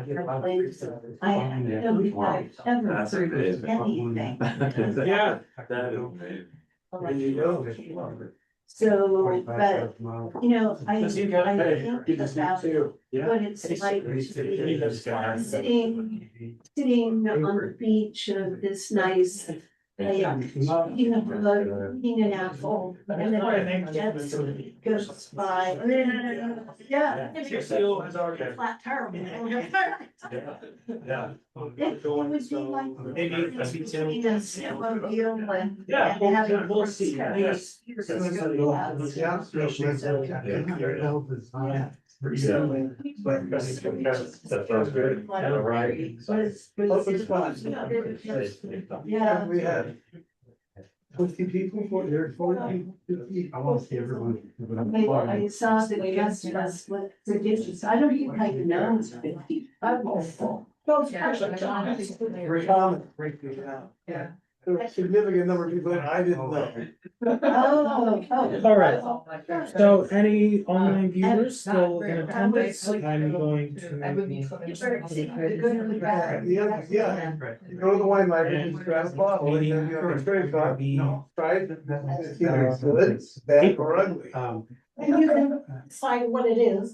airplanes. I haven't ever heard anything.
Yeah.
So, but, you know, I
Does he
think
get paid?
about
He does not too.
what it's like to be sitting on the beach of this nice lake, you know, eating an apple, and then jet ski goes by. Yeah. Flat tire.
Yeah.
It would be like.
Maybe it's Tim.
In a snowmobile and.
Yeah,
and having
we'll see.
horse
That sounds good.
All
right.
Yeah.
We had 50 people for there, 40 people.
I want to see everyone.
I saw the guest list with the dishes. I don't even like know it's 50. I'm hopeful.
Very common.
Yeah.
There were a significant number of people that I didn't know.
Oh.
All right. So any online viewers still in attendance, I'm going to.
Yeah. You go to the wine library, just grab a bottle, and then you have experience, try it. It's either good, bad, or ugly.
And you can decide what it is.